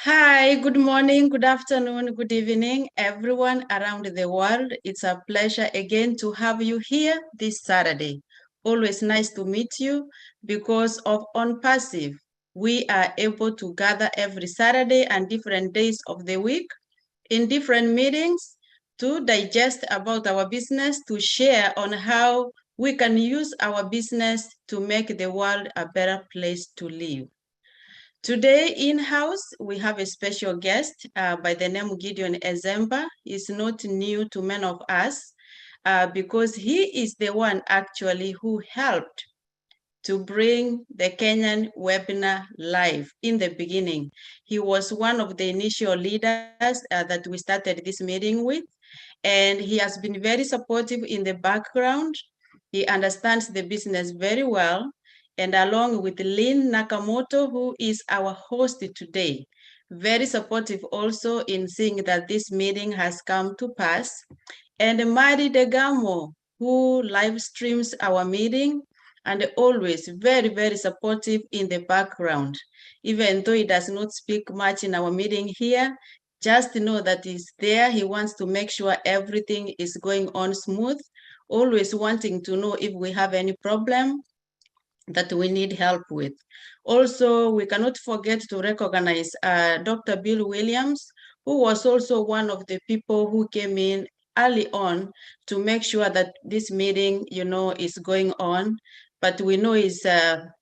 Hi, good morning, good afternoon, good evening, everyone around the world. It's a pleasure again to have you here this Saturday. Always nice to meet you because of On Passive. We are able to gather every Saturday and different days of the week in different meetings to digest about our business, to share on how we can use our business to make the world a better place to live. Today in-house, we have a special guest by the name Gideon Ezemba. He's not new to many of us because he is the one actually who helped to bring the Kenyan webinar live in the beginning. He was one of the initial leaders that we started this meeting with, and he has been very supportive in the background. He understands the business very well, and along with Lynn Nakamoto, who is our host today, very supportive also in seeing that this meeting has come to pass. And Mari Degamo, who live streams our meeting, and always very, very supportive in the background. Even though he does not speak much in our meeting here, just know that he's there. He wants to make sure everything is going on smooth, always wanting to know if we have any problem that we need help with. Also, we cannot forget to recognize Dr. Bill Williams, who was also one of the people who came in early on to make sure that this meeting, is going on. But we know he's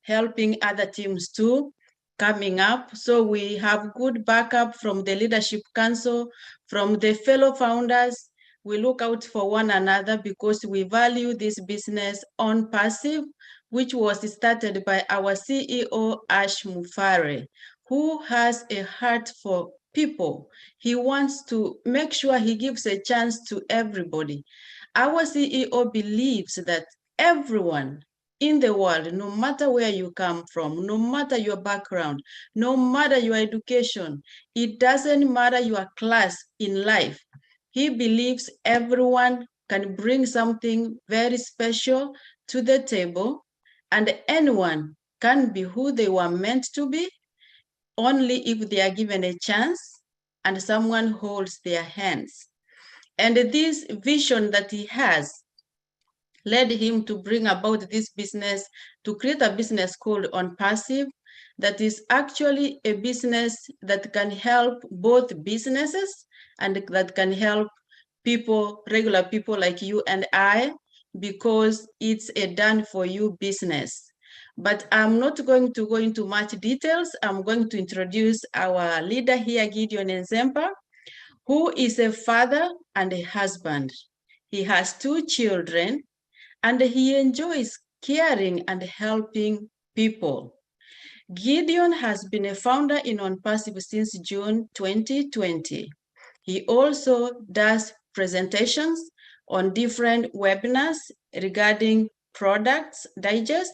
helping other teams too coming up. So we have good backup from the Leadership Council, from the fellow founders. We look out for one another because we value this business on passive, which was started by our CEO, Ash Mufare, who has a heart for people. He wants to make sure he gives a chance to everybody. Our CEO believes that everyone in the world, no matter where you come from, no matter your background, no matter your education, it doesn't matter your class in life. He believes everyone can bring something very special to the table, and anyone can be who they were meant to be only if they are given a chance and someone holds their hands. And this vision that he has led him to bring about this business, to create a business called On Passive, that is actually a business that can help both businesses and that can help people, regular people like you and I, because it's a done for you business. But I'm not going to go into much details. I'm going to introduce our leader here, Gideon Nzemba, who is a father and a husband. He has 2 children, and he enjoys caring and helping people. Gideon has been a founder in On Passive since June 2020. He also does presentations on different webinars regarding products digest.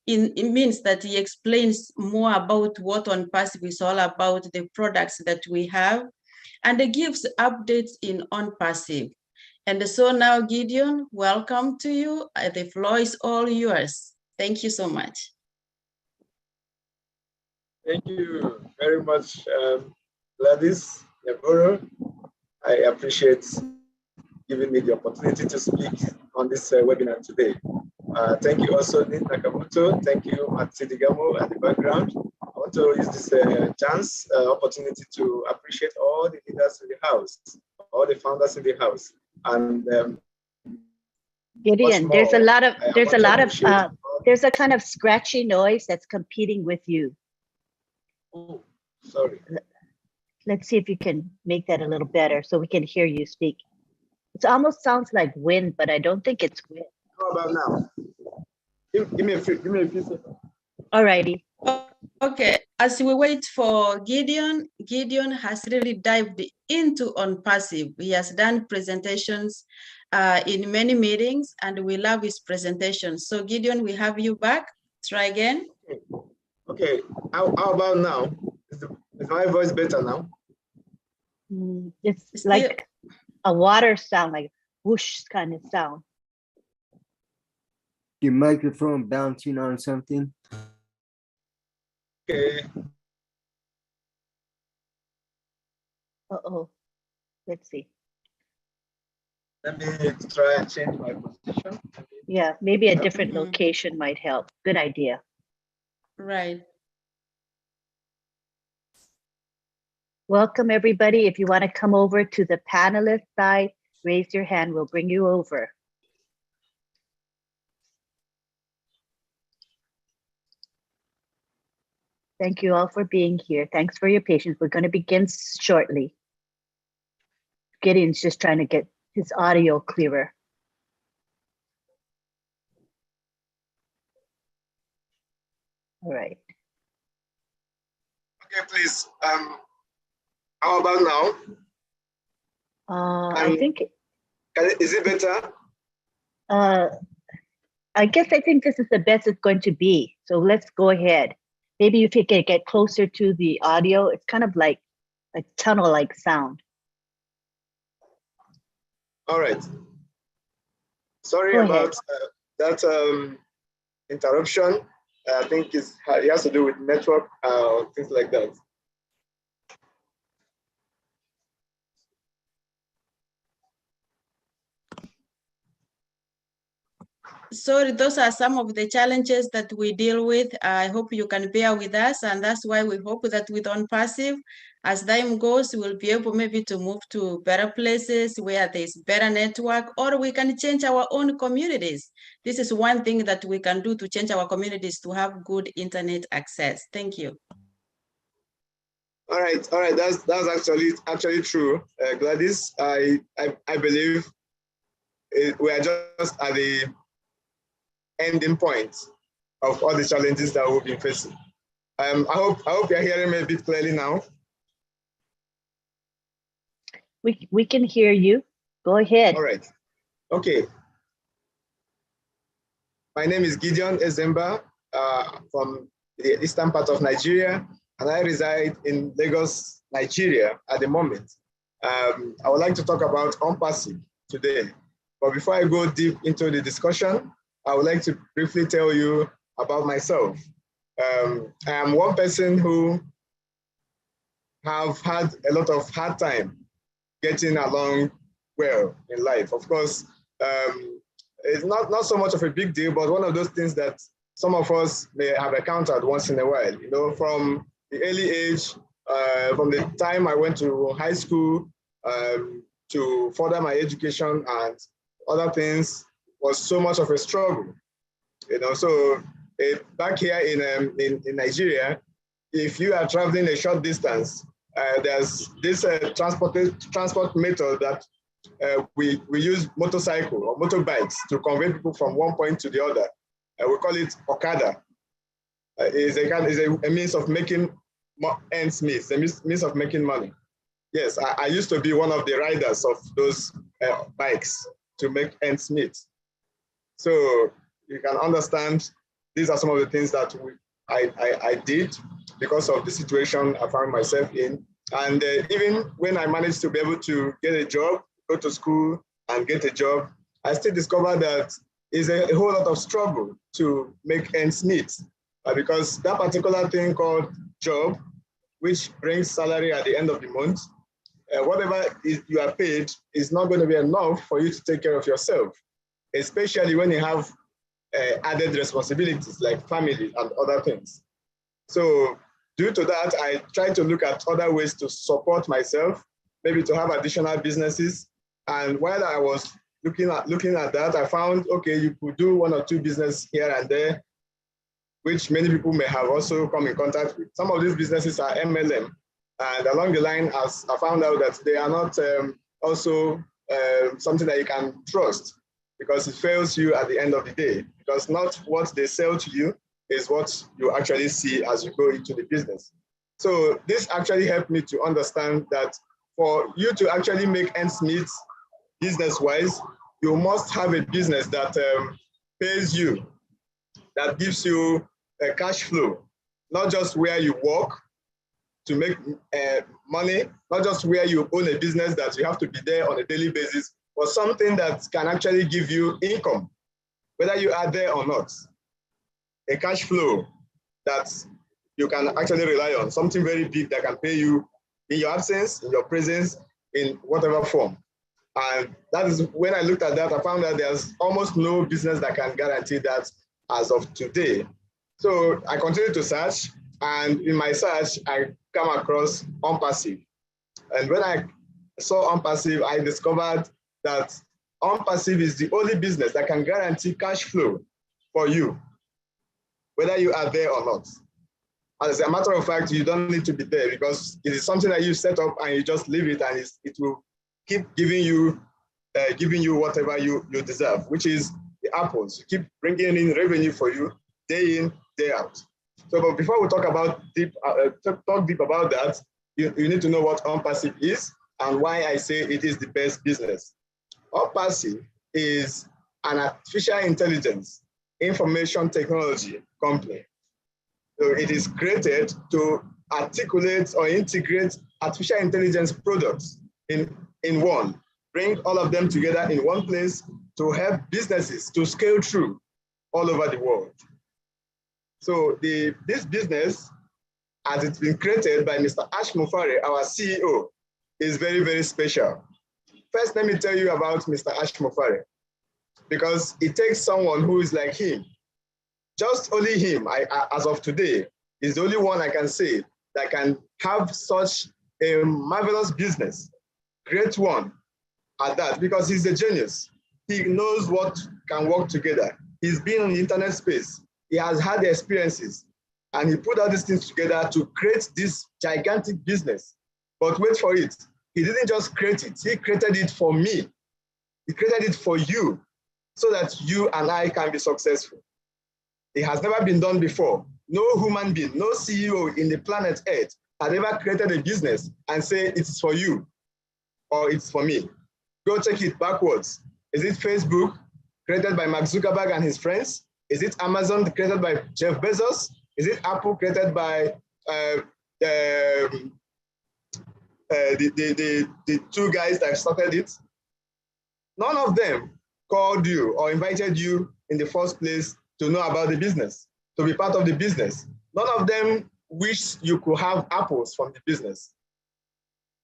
It means that he explains more about what On Passive is all about, the products that we have, and he gives updates in On Passive. And so now, Gideon, welcome to you. The floor is all yours. Thank you so much. Thank you very much, Gladys, Nyaboro. I appreciate giving me the opportunity to speak on this webinar today. Thank you also, Lynn Nakamoto. Thank you, Mahfuz-Bangladesh at the background. I want to use this opportunity to appreciate all the leaders in the house, all the founders in the house. And Gideon, more, there's a kind of scratchy noise that's competing with you. Oh, sorry. Let's see if you can make that a little better so we can hear you speak. It almost sounds like wind, but I don't think it's wind. How about now? Give me a few seconds. All righty. Okay, as we wait for Gideon, Gideon has really dived into On Passive. He has done presentations in many meetings, and we love his presentations. So Gideon, we have you back. Try again. Okay, how about now? Is my voice better now? It's like a water sound, like whoosh kind of sound. Your microphone bouncing on something? Okay. Uh-oh. Let's see. Let me try and change my position. Yeah, maybe a different location might help. Good idea. Right. Welcome, everybody. If you want to come over to the panelist side, raise your hand. We'll bring you over. Thank you all for being here. Thanks for your patience. We're going to begin shortly. Gideon's just trying to get his audio clearer. All right. Okay, please. How about now? I think. Is it better? I think this is the best it's going to be. So let's go ahead. Maybe if you can get closer to the audio, it's kind of like a tunnel-like sound. All right. Sorry Go about that interruption. I think it has to do with network or things like that. Sorry, those are some of the challenges that we deal with. I hope you can bear with us, and that's why we hope that with OnPassive, as time goes, we'll be able maybe to move to better places where there's better network, or we can change our own communities. This is one thing that we can do to change our communities to have good internet access. Thank you. All right. That's actually true, Gladys. I believe we are just at the ending point of all the challenges that we've been facing. I hope you're hearing me a bit clearly now. We can hear you. Go ahead. All right. Okay. My name is Gideon Ezemba from the eastern part of Nigeria, and I reside in Lagos, Nigeria at the moment. I would like to talk about OnPassive today. But before I go deep into the discussion, I would like to briefly tell you about myself. I am one person who have had a lot of hard time getting along well in life. Of course, it's not so much of a big deal, but one of those things that some of us may have encountered once in a while. You know, from the early age, from the time I went to high school to further my education and other things, was so much of a struggle. You know, so back here in Nigeria, if you are traveling a short distance, there's this transport method that we use motorcycle or motorbikes to convey people from one point to the other. We call it Okada. Is a means of making ends meet, a means of making money. Yes, I used to be one of the riders of those bikes to make ends meet. So you can understand these are some of the things that I did because of the situation I found myself in. And even when I managed to be able to get a job, go to school and get a job, I still discovered that it's a whole lot of struggle to make ends meet because that particular thing called job, which brings salary at the end of the month, whatever you are paid is not going to be enough for you to take care of yourself, especially when you have added responsibilities like family and other things. So due to that, I try to look at other ways to support myself, maybe to have additional businesses. And while I was looking at that, I found, okay, you could do one or two businesses here and there, which many people may have also come in contact with. Some of these businesses are MLM. And along the line, as I found out that they are not also something that you can trust because it fails you at the end of the day. Because not what they sell to you is what you actually see as you go into the business. So this actually helped me to understand that for you to actually make ends meet business-wise, you must have a business that pays you, that gives you a cash flow, not just where you work to make money, not just where you own a business that you have to be there on a daily basis, but something that can actually give you income, whether you are there or not. A cash flow that you can actually rely on, something very big that can pay you in your absence, in your presence, in whatever form. And that is when I looked at that, I found that there's almost no business that can guarantee that as of today. So I continued to search, and in my search, I came across OnPassive. And when I saw OnPassive, I discovered that OnPassive is the only business that can guarantee cash flow for you, whether you are there or not. As a matter of fact, you don't need to be there because it is something that you set up and you just leave it, and it will keep giving you whatever you deserve, which is the apples. You keep bringing in revenue for you day in, day out. So, but before we talk deep about that, you need to know what OnPassive is and why I say it is the best business. OnPassive is an artificial intelligence information technology company. So it is created to articulate or integrate artificial intelligence products in one, bring all of them together in one place to help businesses to scale through all over the world. So this business, as it's been created by Mr. Ash Mufare, our CEO, is very, very special. First, let me tell you about Mr. Ash Mufare, because it takes someone who is like him. Just only him, as of today, is the only one I can say that can have such a marvelous business, great one at that, because he's a genius. He knows what can work together. He's been in the internet space. He has had the experiences, and he put all these things together to create this gigantic business. But wait for it. He didn't just create it. He created it for me. He created it for you so that you and I can be successful. It has never been done before. No human being, no CEO in the planet Earth had ever created a business and say it's for you or it's for me. Go check it backwards. Is it Facebook, created by Mark Zuckerberg and his friends? Is it Amazon, created by Jeff Bezos? Is it Apple, created by the two guys that started it? None of them called you or invited you in the first place to know about the business, to be part of the business. None of them wish you could have apples from the business.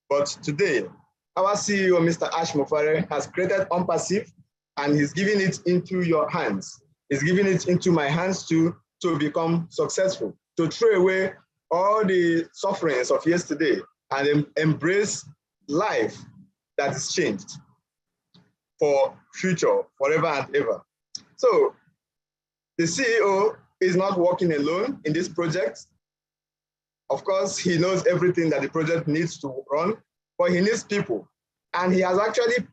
But today, our CEO, Mr. Ash Mufare, has created OnPassive, and he's giving it into your hands. He's giving it into my hands to become successful, to throw away all the sufferings of yesterday and embrace life that is changed for future, forever and ever. So the CEO is not working alone in this project. Of course, he knows everything that the project needs to run, but he needs people. And he has actually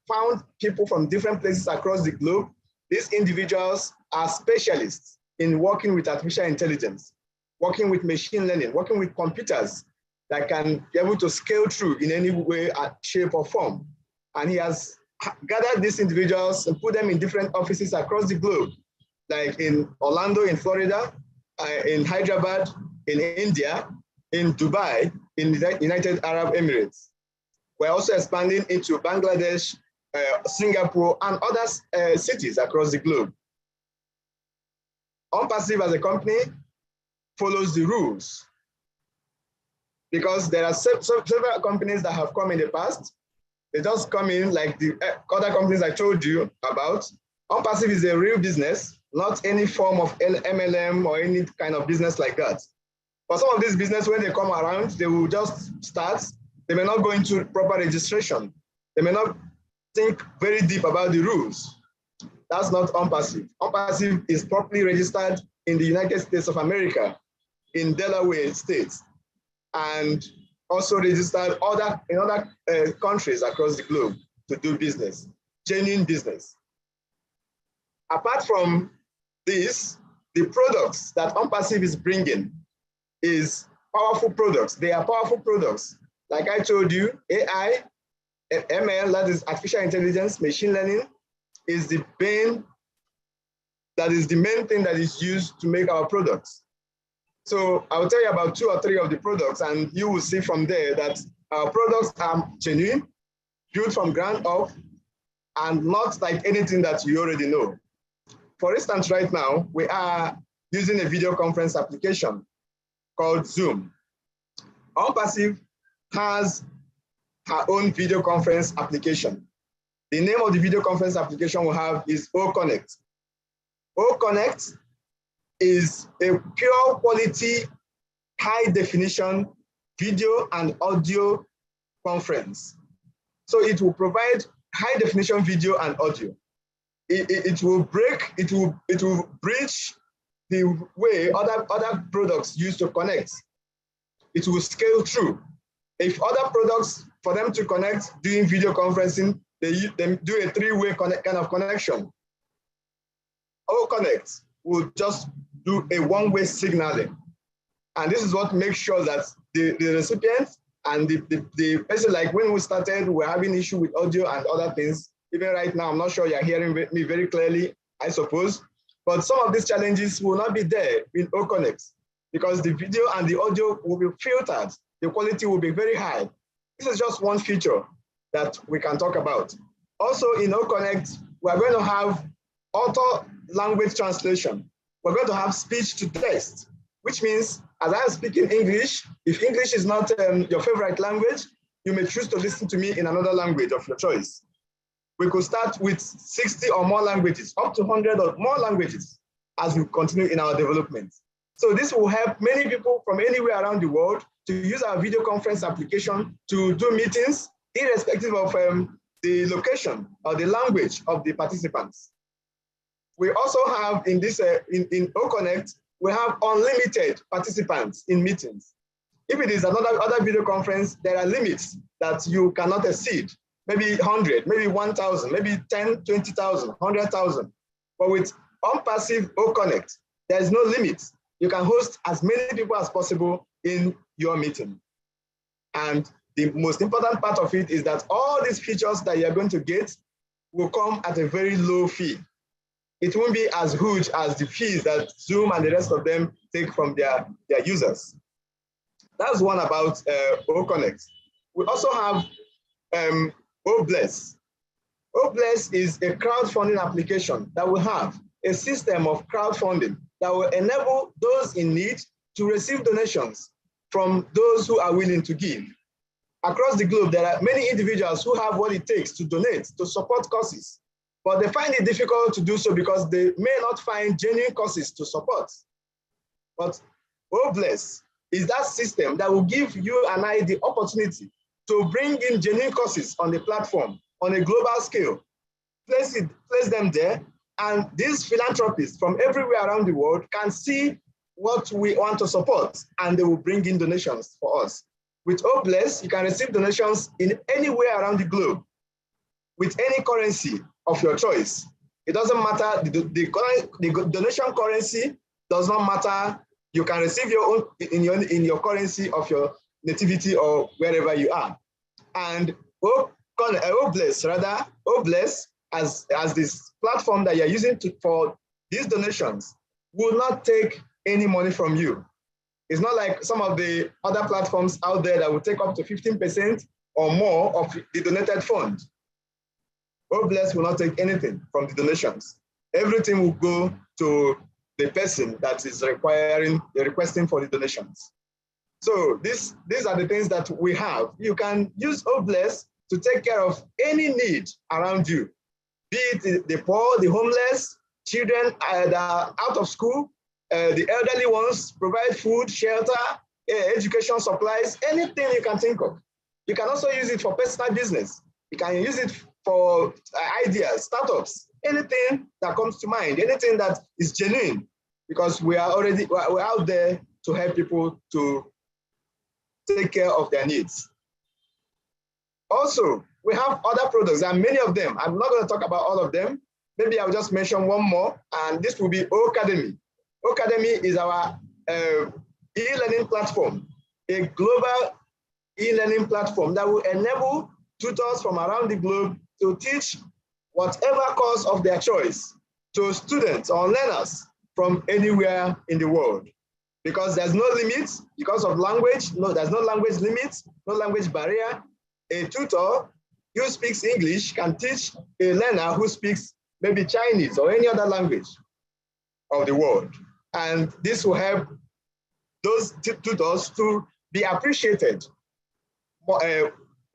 found people from different places across the globe. These individuals are specialists in working with artificial intelligence, working with machine learning, working with computers that can be able to scale through in any way, shape, or form. And he has gathered these individuals and put them in different offices across the globe, like in Orlando, in Florida, in Hyderabad, in India, in Dubai, in the United Arab Emirates. We're also expanding into Bangladesh, Singapore, and other cities across the globe. OnPassive as a company follows the rules, because there are several companies that have come in the past. They just come in like the other companies I told you about. OnPassive is a real business, not any form of MLM or any kind of business like that. But some of these businesses, when they come around, they will just start. They may not go into proper registration. They may not think very deep about the rules. That's not OnPassive. OnPassive is properly registered in the United States of America, in Delaware states, and also registered in other countries across the globe to do business, genuine business. Apart from this, the products that OnPassive is bringing is powerful products. They are powerful products. Like I told you, AI, ML, that is artificial intelligence, machine learning, is the main thing that is used to make our products. So I will tell you about 2 or 3 of the products, and you will see from there that our products are genuine, built from ground up, and not like anything that you already know. For instance, right now, we are using a video conference application called Zoom. OnPassive has her own video conference application. The name of the video conference application we have is OConnect. OConnect is a pure quality, high definition video and audio conference. So it will provide high definition video and audio. It will bridge the way other products use to connect. It will scale through. If other products, for them to connect doing video conferencing, they do a three-way kind of connection. OConnect will just do a one-way signaling. And this is what makes sure that the recipient and the person, like when we started, we're having issue with audio and other things. Even right now, I'm not sure you're hearing me very clearly, I suppose. But some of these challenges will not be there in OConnect because the video and the audio will be filtered. The quality will be very high. This is just one feature that we can talk about. Also in OConnect, we're going to have auto language translation. We're going to have speech to text, which means as I'm speaking English, if English is not your favorite language, you may choose to listen to me in another language of your choice. We could start with 60 or more languages, up to 100 or more languages as we continue in our development. So this will help many people from anywhere around the world to use our video conference application to do meetings, irrespective of the location or the language of the participants. We also have in this, in OConnect, we have unlimited participants in meetings. If it is other video conference, there are limits that you cannot exceed. Maybe 100, maybe 1,000, maybe 10, 20,000, 100,000. But with OnPassive OConnect, there is no limit. You can host as many people as possible in your meeting. And the most important part of it is that all these features that you're going to get will come at a very low fee. It won't be as huge as the fees that Zoom and the rest of them take from their users. That's one about OConnect. We also have OBless. OBless is a crowdfunding application that will have a system of crowdfunding that will enable those in need to receive donations from those who are willing to give. Across the globe, there are many individuals who have what it takes to donate, to support causes, but they find it difficult to do so because they may not find genuine causes to support. But OBless is that system that will give you and I the opportunity to bring in genuine causes on the platform on a global scale, place them there, and these philanthropists from everywhere around the world can see what we want to support, and they will bring in donations for us. With OBless, you can receive donations in anywhere around the globe with any currency of your choice. It doesn't matter, the donation currency does not matter. You can receive your own in your currency of your nativity or wherever you are. And OBless as this platform that you're using for these donations will not take any money from you. It's not like some of the other platforms out there that will take up to 15% or more of the donated fund. OBless will not take anything from the donations. Everything will go to the person that is requesting for the donations. So these are the things that we have. You can use OBless to take care of any need around you, be it the poor, the homeless, children that are out of school, the elderly ones, provide food, shelter, education supplies, anything you can think of. You can also use it for personal business. You can use it for ideas, startups, anything that comes to mind, anything that is genuine, because we're out there to help people to take care of their needs. Also, we have other products, and many of them. I'm not going to talk about all of them. Maybe I'll just mention one more, and this will be Ocademy. Ocademy is our e-learning platform, a global e-learning platform that will enable tutors from around the globe to teach whatever course of their choice to students or learners from anywhere in the world. Because there's no limit, because of language, there's no language limit, no language barrier. A tutor who speaks English can teach a learner who speaks maybe Chinese or any other language of the world. And this will help those tutors to be appreciated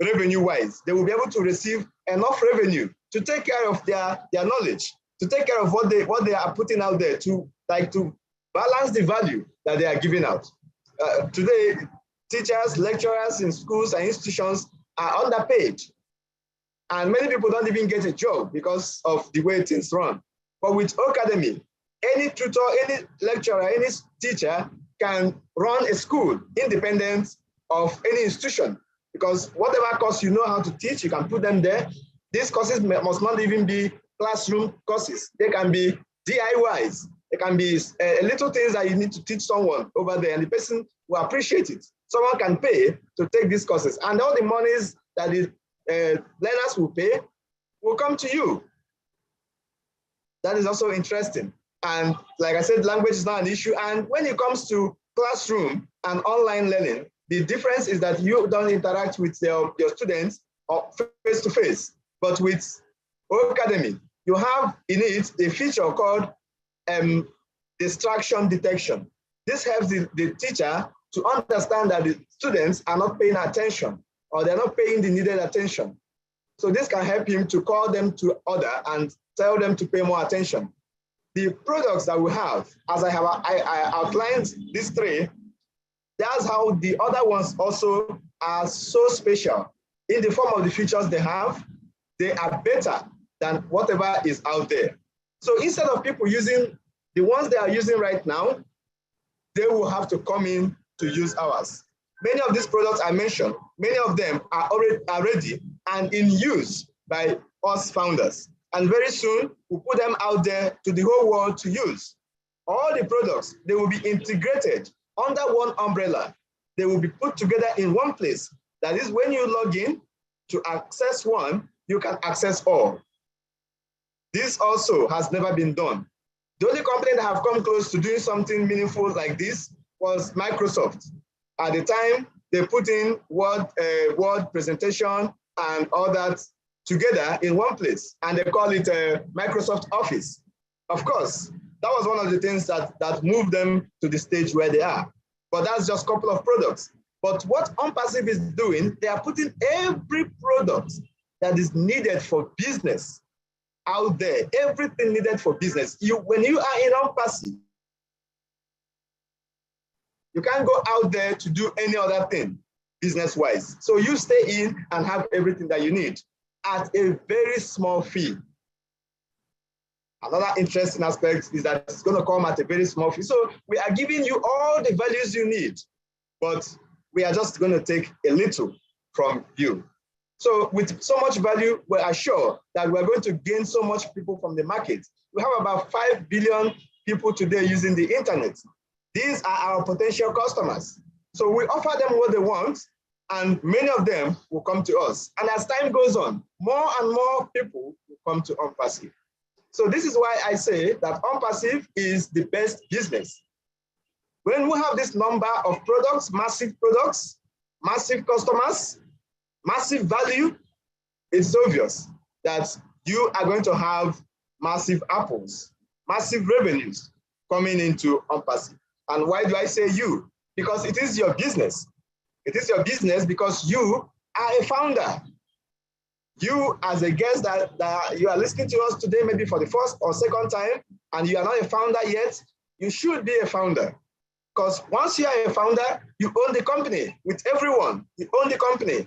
revenue-wise. They will be able to receive enough revenue to take care of their knowledge, to take care of what they are putting out there, to balance the value that they are giving out. Today, teachers, lecturers in schools and institutions are underpaid. And many people don't even get a job because of the way things run. But with Academy, any tutor, any lecturer, any teacher can run a school independent of any institution, because whatever course you know how to teach, you can put them there. These courses must not even be classroom courses. They can be DIYs. They can be little things that you need to teach someone over there, and the person will appreciate it. Someone can pay to take these courses, and all the monies that the learners will pay will come to you. That is also interesting. And like I said, language is not an issue. And when it comes to classroom and online learning, the difference is that you don't interact with your students face-to-face, but with Academy, you have in it a feature called distraction detection. This helps the teacher to understand that the students are not paying attention, or they're not paying the needed attention. So this can help him to call them to order and tell them to pay more attention. The products that we have, as I outlined these three, that's how the other ones also are so special. In the form of the features they have, they are better than whatever is out there. So instead of people using the ones they are using right now, they will have to come in to use ours. Many of these products I mentioned, many of them are already and in use by us founders. And very soon, we'll put them out there to the whole world to use. All the products, they will be integrated under one umbrella. They will be put together in one place. That is, when you log in to access one, you can access all. This also has never been done. The only company that have come close to doing something meaningful like this was Microsoft. At the time, they put in Word presentation and all that together in one place, and they call it Microsoft Office. Of course, that was one of the things that moved them to the stage where they are. But that's just a couple of products. But what OnPassive is doing, they are putting every product that is needed for business out there, everything needed for business. When you are in OnPassive, you can't go out there to do any other thing business-wise. So you stay in and have everything that you need at a very small fee. Another interesting aspect is that it's going to come at a very small fee. So we are giving you all the values you need, but we are just going to take a little from you. So with so much value, we are sure that we're going to gain so much people from the market. We have about 5 billion people today using the internet. These are our potential customers. So we offer them what they want, and many of them will come to us. And as time goes on, more and more people will come to OnPassive. So this is why I say that OnPassive is the best business. When we have this number of products, massive customers, massive value, it's obvious that you are going to have massive apples, massive revenues coming into OnPassive. And why do I say you? Because it is your business. It is your business because you are a founder. You, as a guest that you are listening to us today, maybe for the first or second time, and you are not a founder yet, you should be a founder. Because once you are a founder, you own the company with everyone. You own the company.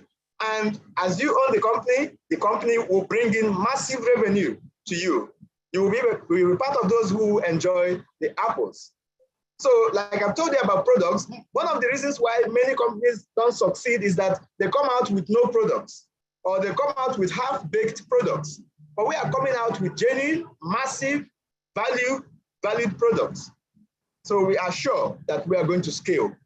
And as you own the company will bring in massive revenue to you. You will be part of those who enjoy the apples. So like I've told you about products, one of the reasons why many companies don't succeed is that they come out with no products, or they come out with half-baked products. But we are coming out with genuine, massive, valued products. So we are sure that we are going to scale.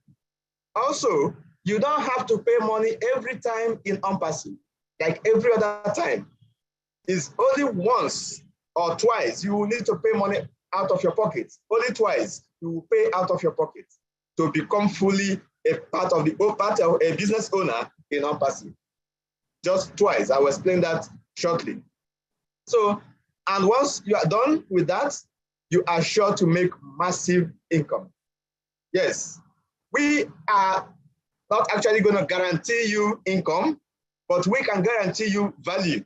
Also, you don't have to pay money every time in OnPassive, like every other time. It's only once or twice you will need to pay money out of your pocket. Only twice you will pay out of your pocket to become fully a part of a business owner in OnPassive. Just twice. I will explain that shortly. So, and once you are done with that, you are sure to make massive income. Yes, we are not actually going to guarantee you income, but we can guarantee you value.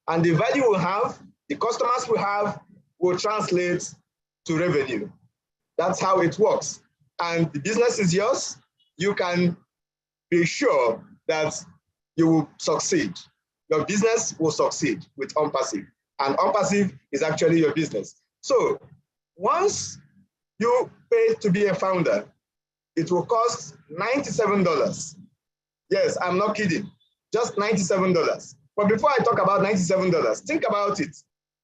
And the value we have, the customers we have, will translate to revenue. That's how it works. And the business is yours. You can be sure that you will succeed. Your business will succeed with OnPassive. And OnPassive is actually your business. So once you pay to be a founder, it will cost $97. Yes, I'm not kidding. Just $97. But before I talk about $97, think about it.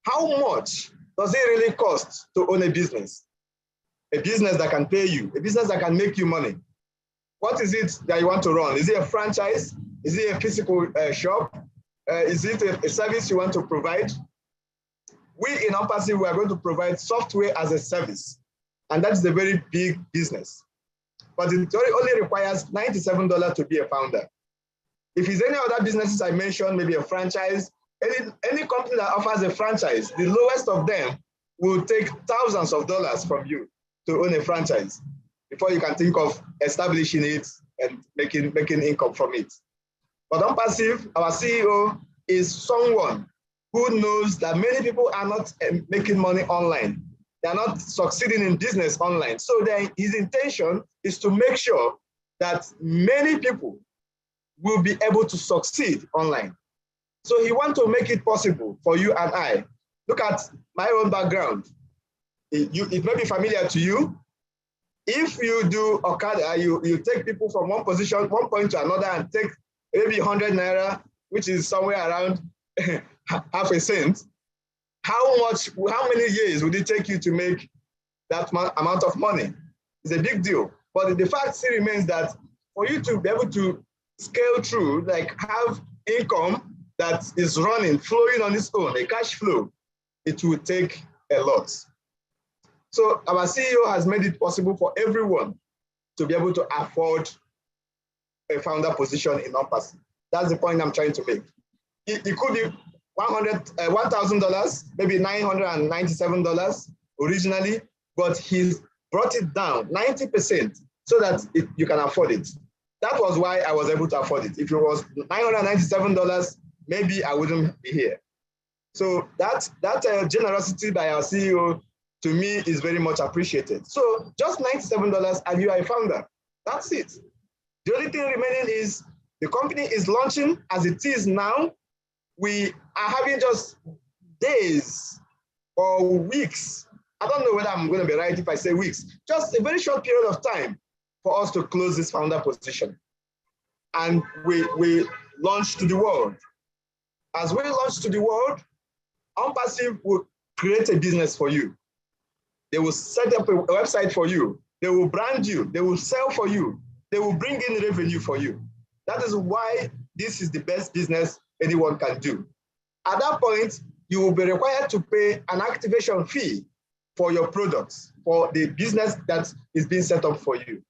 How much does it really cost to own a business? A business that can pay you, a business that can make you money. What is it that you want to run? Is it a franchise? Is it a physical shop? Is it a service you want to provide? We in OnPassive, we are going to provide software as a service. And that's a very big business. But it only requires $97 to be a founder. If it's any other businesses I mentioned, maybe a franchise, any company that offers a franchise, the lowest of them will take thousands of dollars from you to own a franchise before you can think of establishing it and making income from it. But OnPassive, our CEO, is someone who knows that many people are not making money online. They are not succeeding in business online. So his intention is to make sure that many people will be able to succeed online. So he wants to make it possible for you and I. Look at my own background. It may be familiar to you. If you do Okada, you take people from one point to another and take maybe 100 naira, which is somewhere around half a cent. How many years would it take you to make that amount of money? It's a big deal. But the fact still remains that for you to be able to scale through, like have income that is running, flowing on its own, a cash flow, it will take a lot. So our CEO has made it possible for everyone to be able to afford a founder position in OnPassive. That's the point I'm trying to make. It could be $1,000, maybe $997 originally, but he's brought it down 90% so that you can afford it. That was why I was able to afford it. If it was $997, maybe I wouldn't be here. So that generosity by our CEO, to me, is very much appreciated. So just $97 and you are a founder. That's it. The only thing remaining is the company is launching as it is now. We are having just days or weeks. I don't know whether I'm going to be right if I say weeks. Just a very short period of time for us to close this founder position. And we launch to the world. As we launch to the world, OnPassive will create a business for you. They will set up a website for you. They will brand you. They will sell for you. They will bring in revenue for you. That is why this is the best business anyone can do. At that point, you will be required to pay an activation fee for your products, for the business that is being set up for you.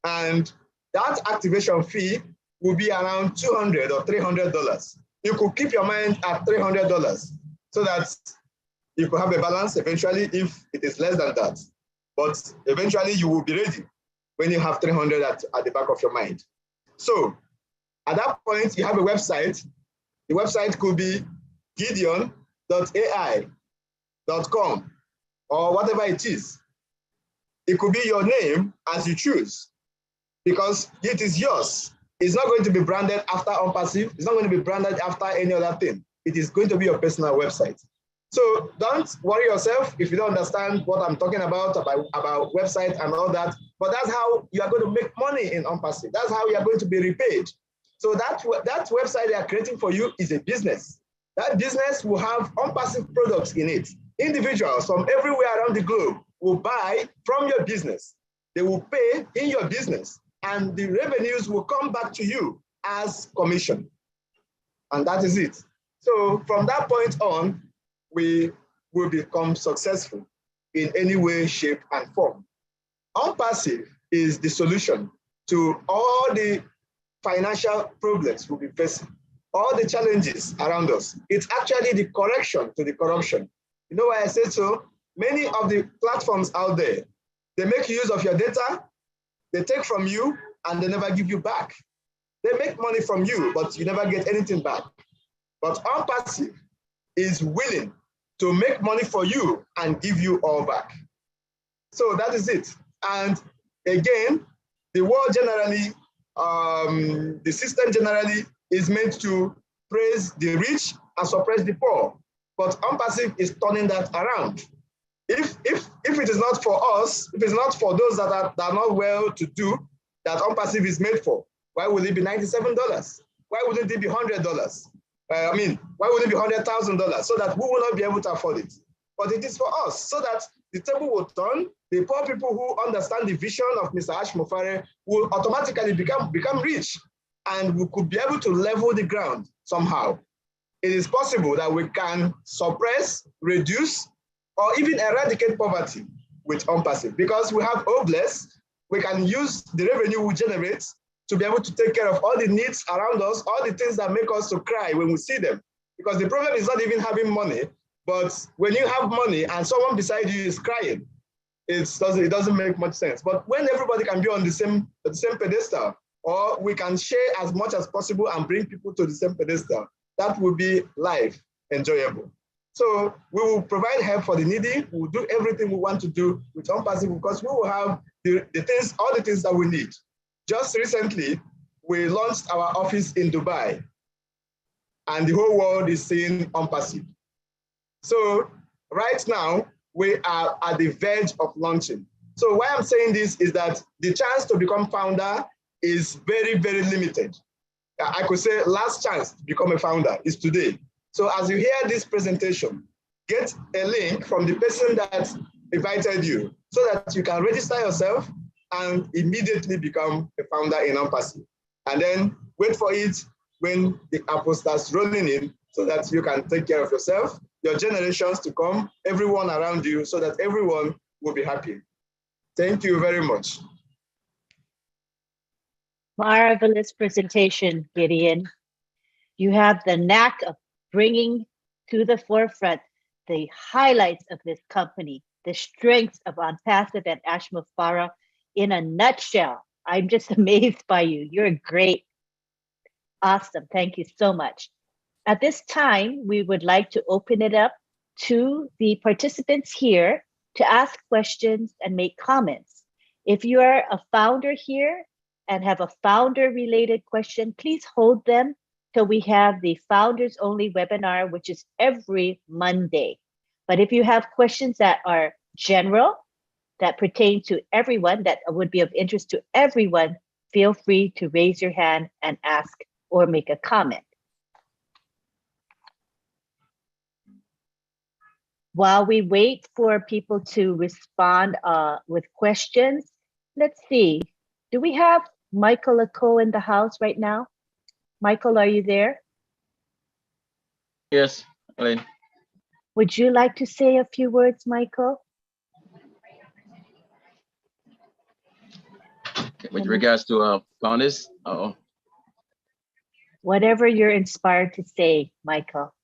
And that activation fee will be around $200 or $300. You could keep your mind at $300 so that you could have a balance eventually if it is less than that. But eventually you will be ready when you have 300 at the back of your mind. So at that point, you have a website. The website could be gideon.ai.com or whatever it is. It could be your name as you choose because it is yours. It's not going to be branded after OnPassive. It's not going to be branded after any other thing. It is going to be your personal website. So don't worry yourself if you don't understand what I'm talking about website and all that, but that's how you are going to make money in OnPassive. That's how you are going to be repaid. So that website they are creating for you is a business. That business will have OnPassive products in it. Individuals from everywhere around the globe will buy from your business. They will pay in your business and the revenues will come back to you as commission. And that is it. So from that point on, we will become successful in any way, shape, and form. OnPassive is the solution to all the financial problems we'll be facing, all the challenges around us. It's actually the correction to the corruption. You know why I say so? Many of the platforms out there, they make use of your data, they take from you, and they never give you back. They make money from you, but you never get anything back. But OnPassive is willing to make money for you and give you all back. So that is it. And again, the world generally, the system generally is meant to praise the rich and suppress the poor. But OnPassive is turning that around. If it is not for us, if it's not for those that are not well to do, that OnPassive is made for, why would it be $97? Why wouldn't it be $100? Why would it be $100,000 so that we will not be able to afford it? But it is for us, so that the table will turn. The poor people who understand the vision of Mr. Ash Mofare will automatically become rich, and we could be able to level the ground somehow. It is possible that we can suppress, reduce, or even eradicate poverty with OnPassive, because we have Obless. We can use the revenue we generate to be able to take care of all the needs around us, all the things that make us to cry when we see them. Because the problem is not even having money, but when you have money and someone beside you is crying, it doesn't make much sense. But when everybody can be on the same pedestal, or we can share as much as possible and bring people to the same pedestal, that will be life enjoyable. So we will provide help for the needy. We will do everything we want to do with OnPassive, because we will have all the things that we need. Just recently, we launched our office in Dubai, and the whole world is seeing OnPassive. So right now, we are at the verge of launching. So why I'm saying this is that the chance to become founder is very, very limited. I could say last chance to become a founder is today. So as you hear this presentation, get a link from the person that invited you so that you can register yourself and immediately become a founder in OnPassive. And then wait for it when the apple starts rolling in, so that you can take care of yourself, your generations to come, everyone around you, so that everyone will be happy. Thank you very much. Marvelous presentation, Gideon. You have the knack of bringing to the forefront the highlights of this company, the strengths of OnPassive and Ash Mofare in a nutshell. I'm just amazed by you. You're great. Awesome. Thank you so much. At this time, we would like to open it up to the participants here to ask questions and make comments. If you are a founder here and have a founder-related question, please hold them till we have the Founders Only webinar, which is every Monday. But if you have questions that are general, that pertain to everyone, that would be of interest to everyone, feel free to raise your hand and ask or make a comment. While we wait for people to respond with questions, let's see. Do we have Michael Ako in the house right now? Michael, are you there? Yes, Lynn. Would you like to say a few words, Michael? With regards to founders, whatever you're inspired to say, Michael.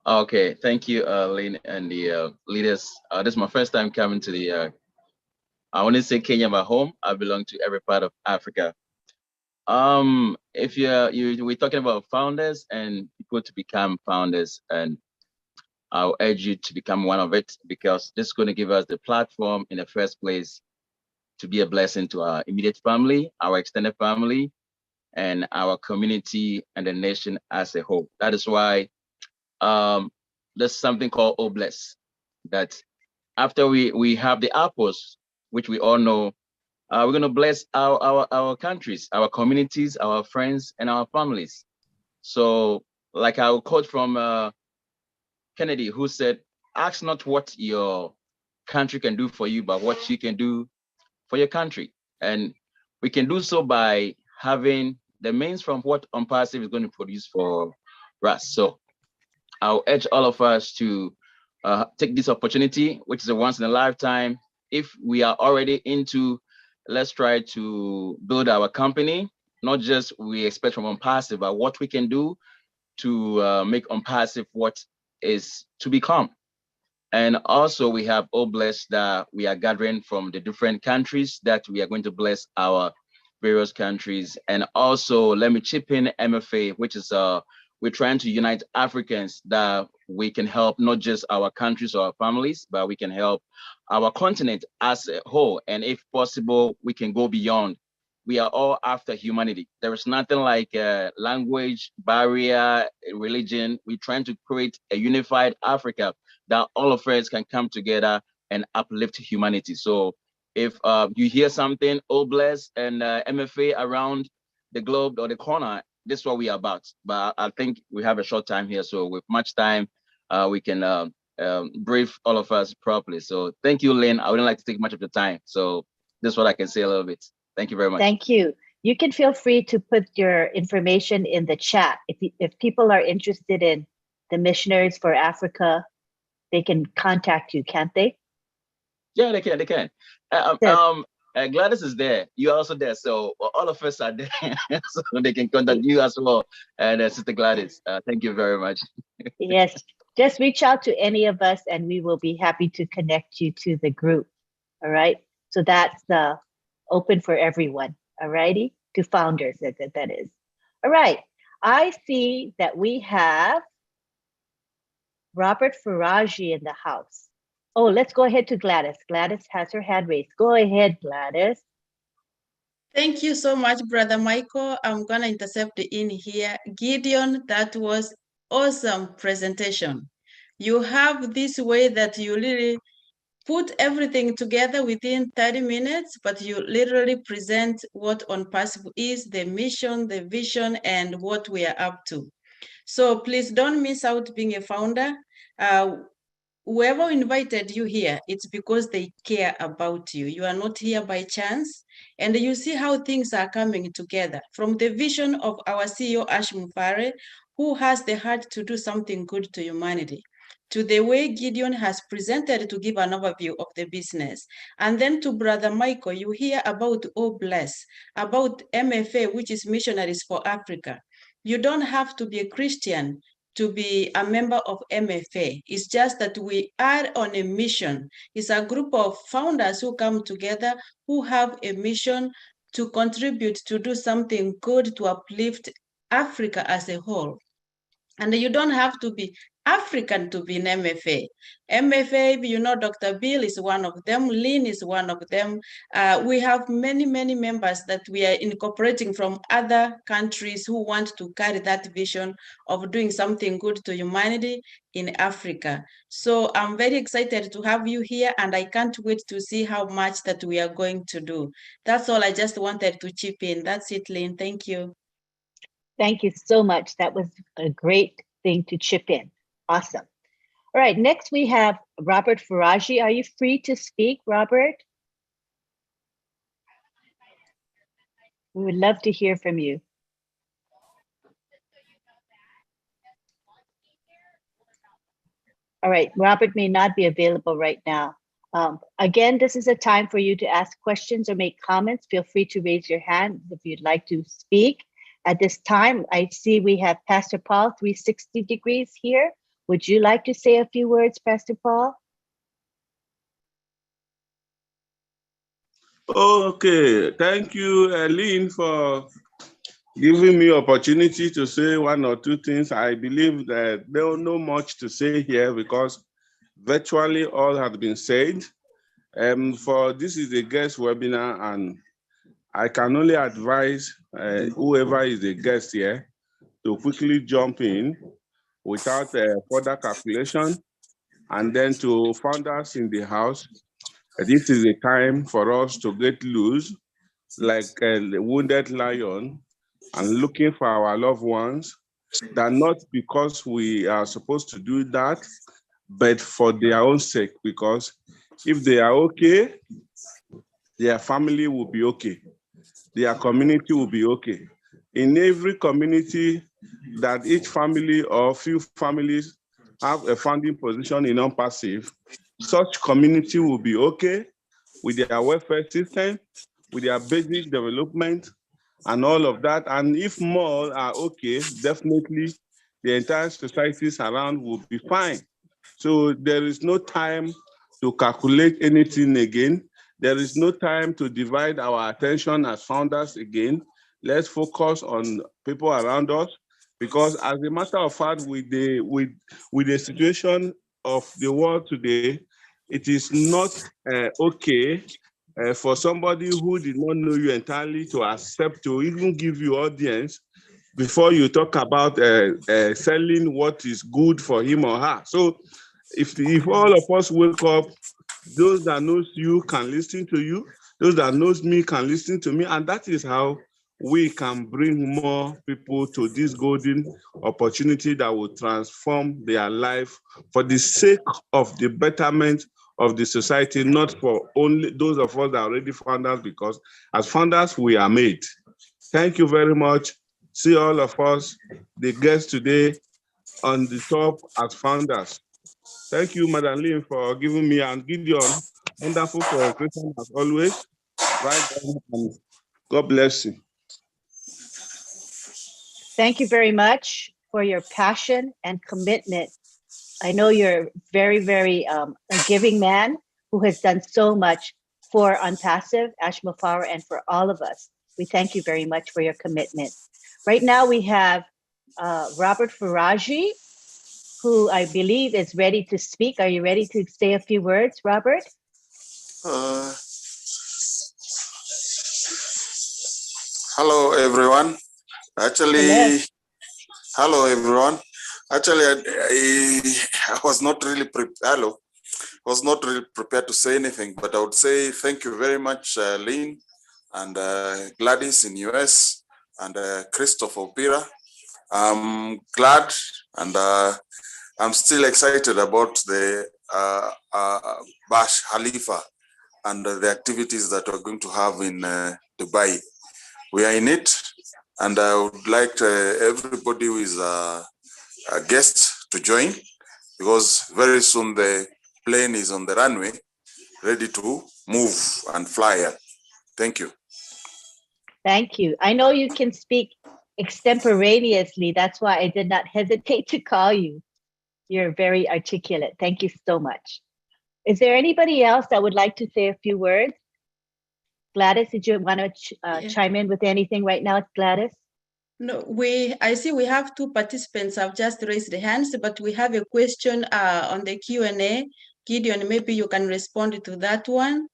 Okay, thank you, Lynn and the leaders. This is my first time coming to the, I want to say Kenya, my home. I belong to every part of Africa. If we're talking about founders and people to become founders, and I'll urge you to become one of it, because this is going to give us the platform in the first place to be a blessing to our immediate family, our extended family, and our community and the nation as a whole. That is why there's something called Obless, that after we have the apples, which we all know, we're going to bless our countries, our communities, our friends, and our families. So like our quote from Kennedy, who said, ask not what your country can do for you, but what you can do for your country. And we can do so by having the means from what OnPassive is going to produce for us. So I'll urge all of us to take this opportunity, which is a once in a lifetime. If we are already into, let's try to build our company, not just we expect from OnPassive, but what we can do to make OnPassive what is to become. And also we have Obless that we are gathering from the different countries that we are going to bless our various countries. And also, let me chip in MFA, which is we're trying to unite Africans that we can help not just our countries or our families, but we can help our continent as a whole. And if possible, we can go beyond. We are all after humanity. There is nothing like language, barrier, religion. We're trying to create a unified Africa that all of us can come together and uplift humanity. So if you hear something, oh bless, and MFA around the globe or the corner, this is what we are about. But I think we have a short time here. So with much time, we can brief all of us properly. So thank you, Lynn. I wouldn't like to take much of your time. So this is what I can say a little bit. Thank you very much. Thank you. You can feel free to put your information in the chat. If people are interested in the Missionaries for Africa, they can contact you, can't they? Yeah, they can. Gladys is there. You're also there. So all of us are there. So they can contact you as well. And Sister Gladys, thank you very much. Yes, just reach out to any of us and we will be happy to connect you to the group. All right. So that's open for everyone. All righty. To founders, that is. All right. I see that we have Robert Faraji in the house. Oh, let's go ahead to Gladys. Gladys has her hand raised. Go ahead, Gladys. Thank you so much, Brother Michael. I'm going to intercept in here. Gideon, that was awesome presentation. You have this way that you really put everything together within 30 minutes, but you literally present what On Possible is, the mission, the vision, and what we are up to. So please don't miss out being a founder. Whoever invited you here, it's because they care about you. You are not here by chance. And you see how things are coming together. From the vision of our CEO, Ash Mufare, who has the heart to do something good to humanity, to the way Gideon has presented to give an overview of the business. And then to Brother Michael, you hear about Oh Bless, about MFA, which is Missionaries for Africa. You don't have to be a Christian to be a member of MFA. It's just that we are on a mission. It's a group of founders who come together, who have a mission to contribute, to do something good, to uplift Africa as a whole. And you don't have to be African to be an MFA. MFA, you know, Dr. Bill is one of them. Lynn is one of them. We have many, many members that we are incorporating from other countries who want to carry that vision of doing something good to humanity in Africa. So I'm very excited to have you here, and I can't wait to see how much that we are going to do. That's all I just wanted to chip in. That's it, Lynn. Thank you. Thank you so much. That was a great thing to chip in. Awesome. All right, next we have Robert Faraji. Are you free to speak, Robert? We would love to hear from you. All right, Robert may not be available right now. Again, this is a time for you to ask questions or make comments. Feel free to raise your hand if you'd like to speak. At this time, I see we have Pastor Paul, 360 degrees here. Would you like to say a few words, Pastor Paul? Okay, thank you, Lynn, for giving me opportunity to say one or two things. I believe that there is not much to say here because virtually all has been said. For this is a guest webinar, and I can only advise whoever is a guest here to quickly jump in without further calculation. And then to founders in the house, this is a time for us to get loose like a wounded lion and looking for our loved ones, that not because we are supposed to do that, but for their own sake, because if they are okay, their family will be okay. Their community will be okay. In every community that each family or few families have a funding position in non-passive, such community will be okay with their welfare system, with their basic development and all of that. And if more are okay, definitely the entire societies around will be fine. So there is no time to calculate anything again. There is no time to divide our attention as founders again. Let's focus on people around us, because as a matter of fact, with the situation of the world today, it is not okay for somebody who did not know you entirely to accept to even give you audience before you talk about selling what is good for him or her. So if all of us wake up, those that knows you can listen to you, those that knows me can listen to me, and that is how we can bring more people to this golden opportunity that will transform their life for the sake of the betterment of the society, not for only those of us that are already founders, because as founders, we are made. Thank you very much. See all of us, the guests today, on the top as founders. Thank you, Madam Lynn, for giving me, and Gideon, wonderful presentation as always. Right on, and God bless you. Thank you very much for your passion and commitment. I know you're very, very a giving man who has done so much for Unpassive, Ashma Power, and for all of us. We thank you very much for your commitment. Right now we have Robert Faraji, who I believe is ready to speak. Are you ready to say a few words, Robert? Hello, everyone. Actually, hello, everyone. Actually, I was not really prepared to say anything, but I would say thank you very much, Lynn and Gladys in US and Christopher Pira. I'm glad and I'm still excited about the Bash Khalifa and the activities that we're going to have in Dubai. We are in it, and I would like everybody who is a guest to join, because very soon the plane is on the runway, ready to move and fly. Thank you. Thank you. I know you can speak extemporaneously. That's why I did not hesitate to call you. You're very articulate. Thank you so much. Is there anybody else that would like to say a few words? Gladys, did you want to chime in with anything right now, Gladys? No, I see we have two participants have just raised their hands, but we have a question on the Q&A. Gideon, maybe you can respond to that one.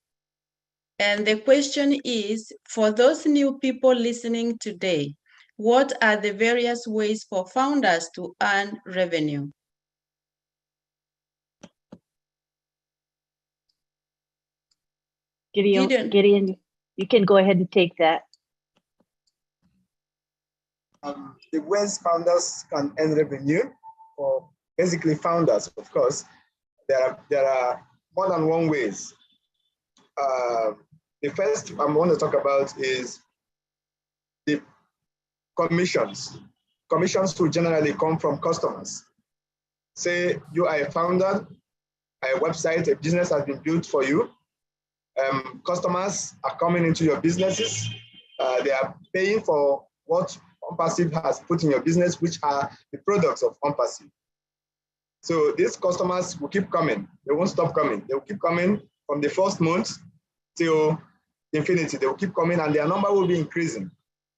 And the question is, for those new people listening today, what are the various ways for founders to earn revenue? Gideon, you can go ahead and take that. The ways founders can earn revenue, or basically founders, of course, there are more than one ways. The first I want to talk about is the commissions. Commissions will generally come from customers. Say you are a founder, a website, a business has been built for you. Customers are coming into your businesses. They are paying for what Unpassive has put in your business, which are the products of Unpassive. So these customers will keep coming. They won't stop coming. They will keep coming from the first month till infinity. They will keep coming, and their number will be increasing.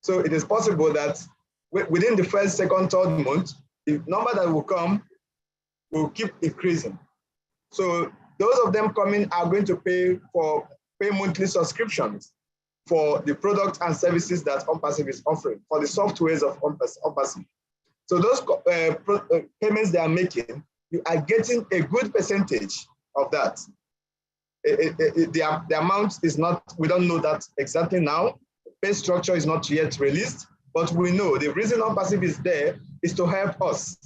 So it is possible that within the first, second, third month, the number that will come will keep increasing. So those of them coming are going to pay monthly subscriptions for the products and services that Unpassive is offering, for the softwares of Unpassive. So those payments they are making, you are getting a good percentage of that. The amount is not, we don't know that exactly now. The pay structure is not yet released, but we know the reason Unpassive is there is to help us.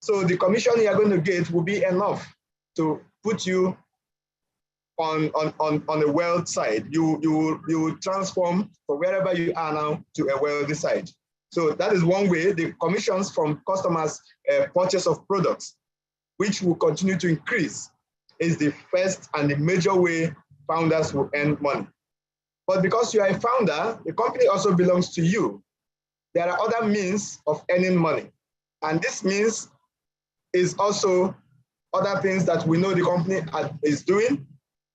So the commission you are going to get will be enough to put you on a wealth side. You will transform from wherever you are now to a wealthy side. So that is one way. The commissions from customers' purchase of products, which will continue to increase, is the first and the major way founders will earn money. But because you are a founder, the company also belongs to you. There are other means of earning money. And this means is also other things that we know the company is doing.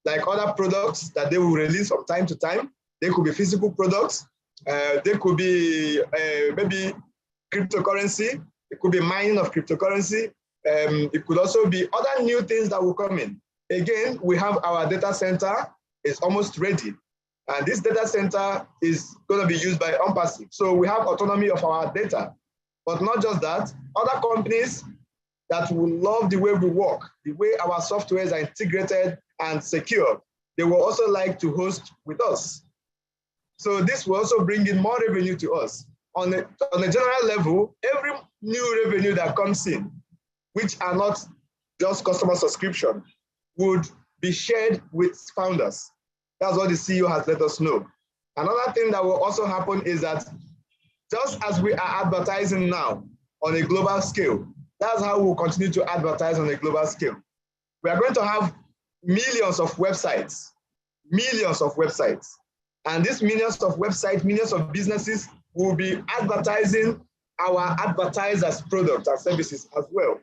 like other products that they will release from time to time. They could be physical products. They could be maybe cryptocurrency. It could be mining of cryptocurrency. It could also be other new things that will come in. Again, we have our data center is almost ready. And this data center is going to be used by OnPassive. So we have autonomy of our data. But not just that, other companies that will love the way we work, the way our softwares are integrated and secure, they will also like to host with us. So this will also bring in more revenue to us. On a general level, every new revenue that comes in, which are not just customer subscription, would be shared with founders. That's what the CEO has let us know. Another thing that will also happen is that just as we are advertising now on a global scale, that's how we'll continue to advertise on a global scale. We are going to have millions of websites. And these millions of websites, millions of businesses will be advertising our advertisers' products and services as well.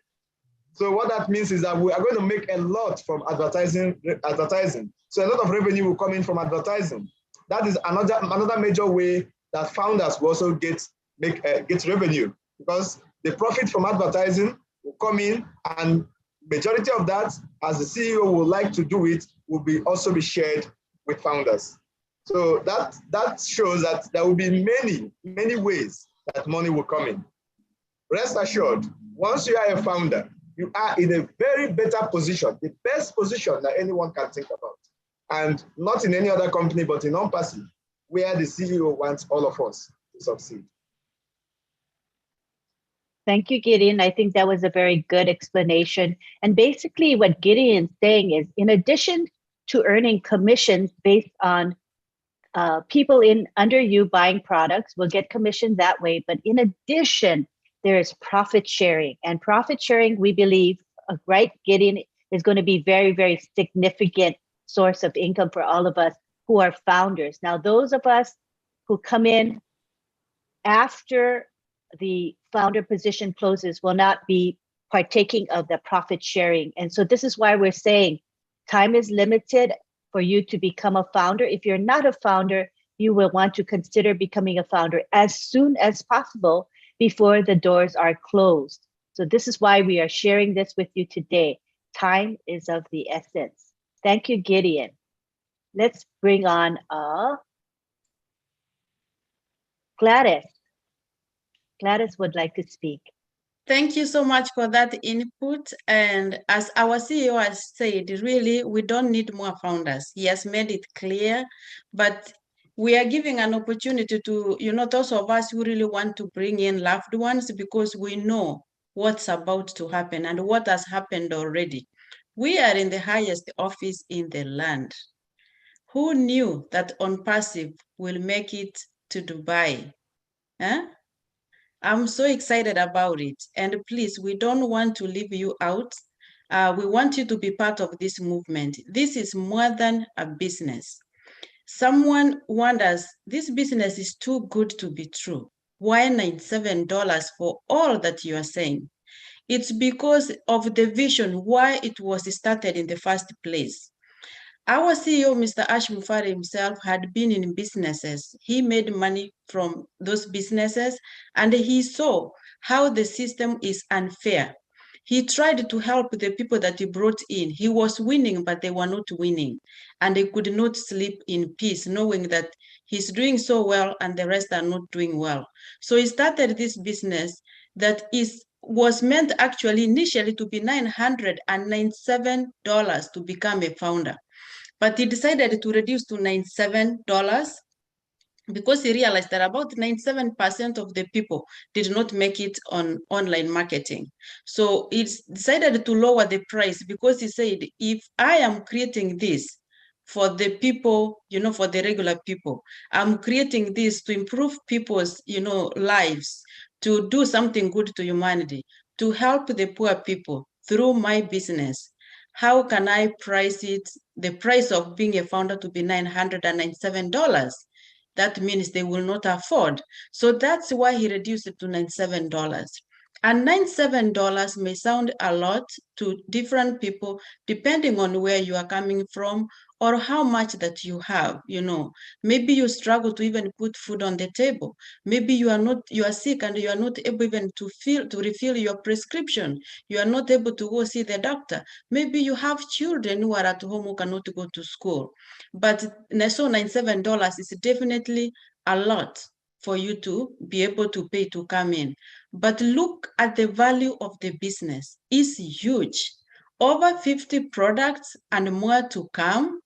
So what that means is that we are going to make a lot from advertising. So a lot of revenue will come in from advertising. That is another major way that founders will also get revenue, because the profit from advertising will come in, and majority of that, as the CEO would like to do it, will also be shared with founders. So that shows that there will be many ways that money will come in. Rest assured, once you are a founder, you are in a very better position, the best position that anyone can think about. And not in any other company, but in OnPassive, where the CEO wants all of us to succeed. Thank you, Gideon. I think that was a very good explanation. And basically what Gideon's saying is, in addition to earning commissions based on people under you buying products, will get commission that way. But in addition, there is profit sharing. And profit sharing, we believe, right, Gideon, is going to be very, very significant source of income for all of us who are founders. Now, those of us who come in after the founder position closes will not be partaking of the profit sharing. And so this is why we're saying time is limited for you to become a founder. If you're not a founder, you will want to consider becoming a founder as soon as possible before the doors are closed. So this is why we are sharing this with you today. Time is of the essence. Thank you, Gideon. Let's bring on Gladys. Gladys would like to speak. Thank you so much for that input. And as our CEO has said, really, we don't need more founders. He has made it clear, but we are giving an opportunity to, those of us who really want to bring in loved ones, because we know what's about to happen and what has happened already. We are in the highest office in the land. Who knew that OnPassive will make it to Dubai? Huh? I'm so excited about it. And please, we don't want to leave you out. We want you to be part of this movement. This is more than a business. Someone wonders, this business is too good to be true. Why $97 for all that you are saying? It's because of the vision, why it was started in the first place. Our CEO, Mr. Ash Mufari himself, had been in businesses. He made money from those businesses, and he saw how the system is unfair. He tried to help the people that he brought in. He was winning, but they were not winning. And they could not sleep in peace, knowing that he's doing so well and the rest are not doing well. So he started this business that was meant actually initially to be $997 to become a founder. But he decided to reduce to $97 because he realized that about 97% of the people did not make it on online marketing. So he decided to lower the price, because he said, if I am creating this for the people, for the regular people, I'm creating this to improve people's, lives, to do something good to humanity, to help the poor people through my business. How can I price it, the price of being a founder, to be $997? That means they will not afford. So that's why he reduced it to $97. And $97 may sound a lot to different people, depending on where you are coming from or how much that you have, maybe you struggle to even put food on the table. Maybe you are sick and you are not able even to refill your prescription. You are not able to go see the doctor. Maybe you have children who are at home who cannot go to school. But so $97 is definitely a lot for you to be able to pay to come in. But look at the value of the business. It's huge. Over 50 products and more to come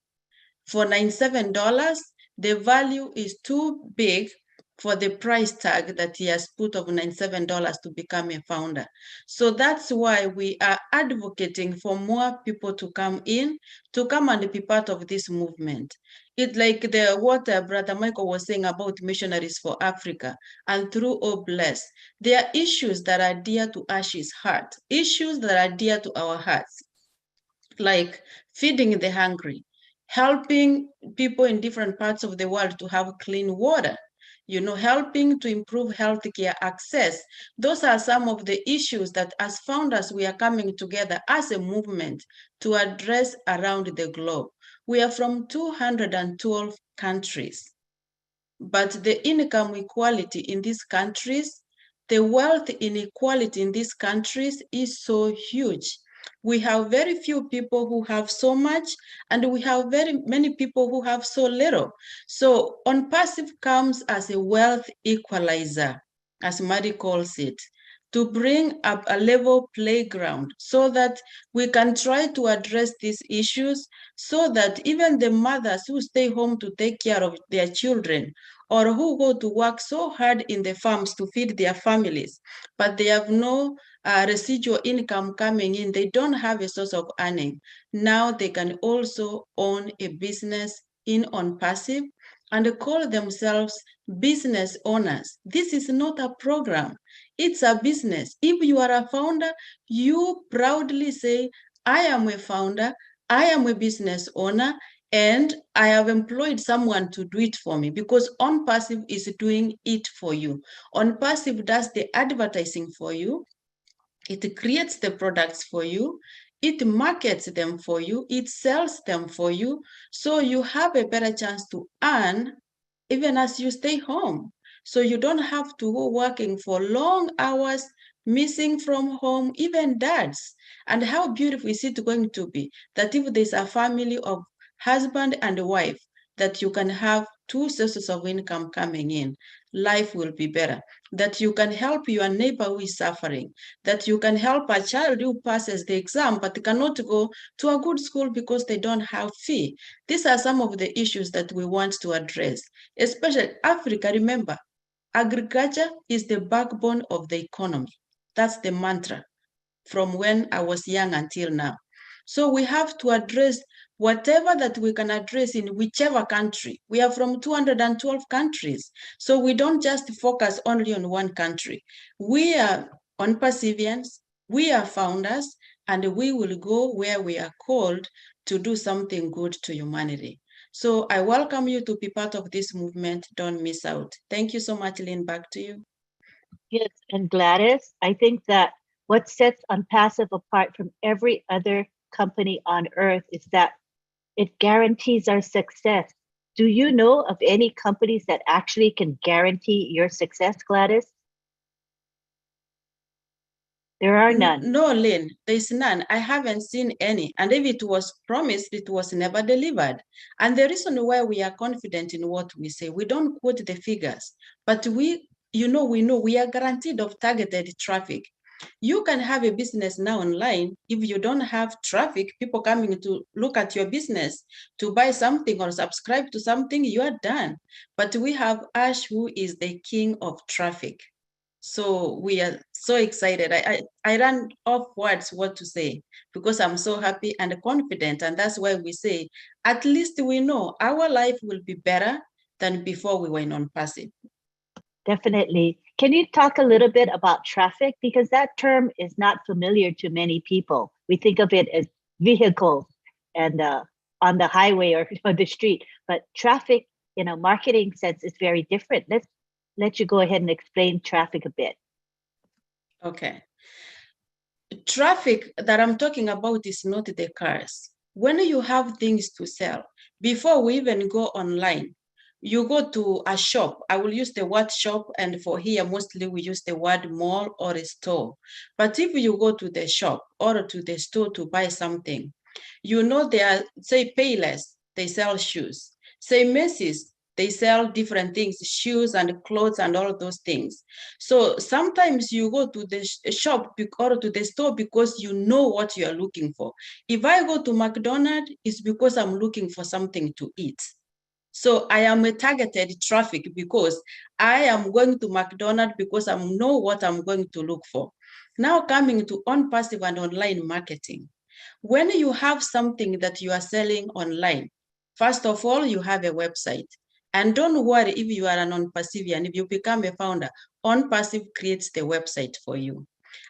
for $97. The value is too big for the price tag that he has put of $97 to become a founder. So that's why we are advocating for more people to come in, to come and be part of this movement. It's like what Brother Michael was saying about missionaries for Africa and through All Bless. There are issues that are dear to Ash's heart, issues that are dear to our hearts, like feeding the hungry, helping people in different parts of the world to have clean water, helping to improve healthcare access. Those are some of the issues that as founders, we are coming together as a movement to address around the globe. We are from 212 countries, but the income equality in these countries, the wealth inequality in these countries is so huge. We have very few people who have so much, and we have very many people who have so little. So on passive comes as a wealth equalizer, as Mari calls it, to bring up a level playground so that we can try to address these issues, so that even the mothers who stay home to take care of their children, or who go to work so hard in the farms to feed their families, but they have no residual income coming in, they don't have a source of earning. Now they can also own a business on passive and call themselves business owners. This is not a program, it's a business. If you are a founder, you proudly say, I am a founder, I am a business owner, and I have employed someone to do it for me, because On Passive is doing it for you. On Passive does the advertising for you. It creates the products for you. It markets them for you. It sells them for you. So you have a better chance to earn even as you stay home. So you don't have to go working for long hours, missing from home, even dads. And how beautiful is it going to be that if there's a family of husband and wife, that you can have two sources of income coming in, life will be better. That you can help your neighbor who is suffering, that you can help a child who passes the exam but cannot go to a good school because they don't have fee. These are some of the issues that we want to address, especially Africa. Remember, agriculture is the backbone of the economy. That's the mantra from when I was young until now. So we have to address whatever that we can address in whichever country. We are from 212 countries. So we don't just focus only on one country. We are On Passivians, we are founders, and we will go where we are called to do something good to humanity. So I welcome you to be part of this movement. Don't miss out. Thank you so much, Lynn. Back to you. Yes, and Gladys, I think that what sets OnPassive apart from every other company on earth is that it guarantees our success. Do you know of any companies that actually can guarantee your success, Gladys? There are none. No, Lynn, there's none. I haven't seen any. And if it was promised, it was never delivered. And the reason why we are confident in what we say, we don't quote the figures, but we know we are guaranteed of targeted traffic. You can have a business now online. If you don't have traffic, people coming to look at your business, to buy something or subscribe to something, you are done. But we have Ash, who is the king of traffic. So we are so excited. I ran off words what to say, because I'm so happy and confident. And that's why we say, at least we know our life will be better than before we were on passive. Definitely. Can you talk a little bit about traffic? Because that term is not familiar to many people. We think of it as vehicles and on the highway or on the street, but traffic in a marketing sense is very different. Let's let you go ahead and explain traffic a bit. Okay. Traffic that I'm talking about is not the cars. When you have things to sell, before we even go online, you go to a shop. I will use the word shop, and for here, mostly we use the word mall or a store. But if you go to the shop or to the store to buy something, you know they are, say, Payless, they sell shoes. Say Macy's, they sell different things, shoes and clothes and all those things. So sometimes you go to the shop or to the store because you know what you are looking for. If I go to McDonald's, it's because I'm looking for something to eat. So I am a targeted traffic because I am going to McDonald's because I know what I'm going to look for. Now coming to on-passive and online marketing. When you have something that you are selling online, first of all, you have a website. And don't worry if you are an on-passive and if you become a founder, on-passive creates the website for you.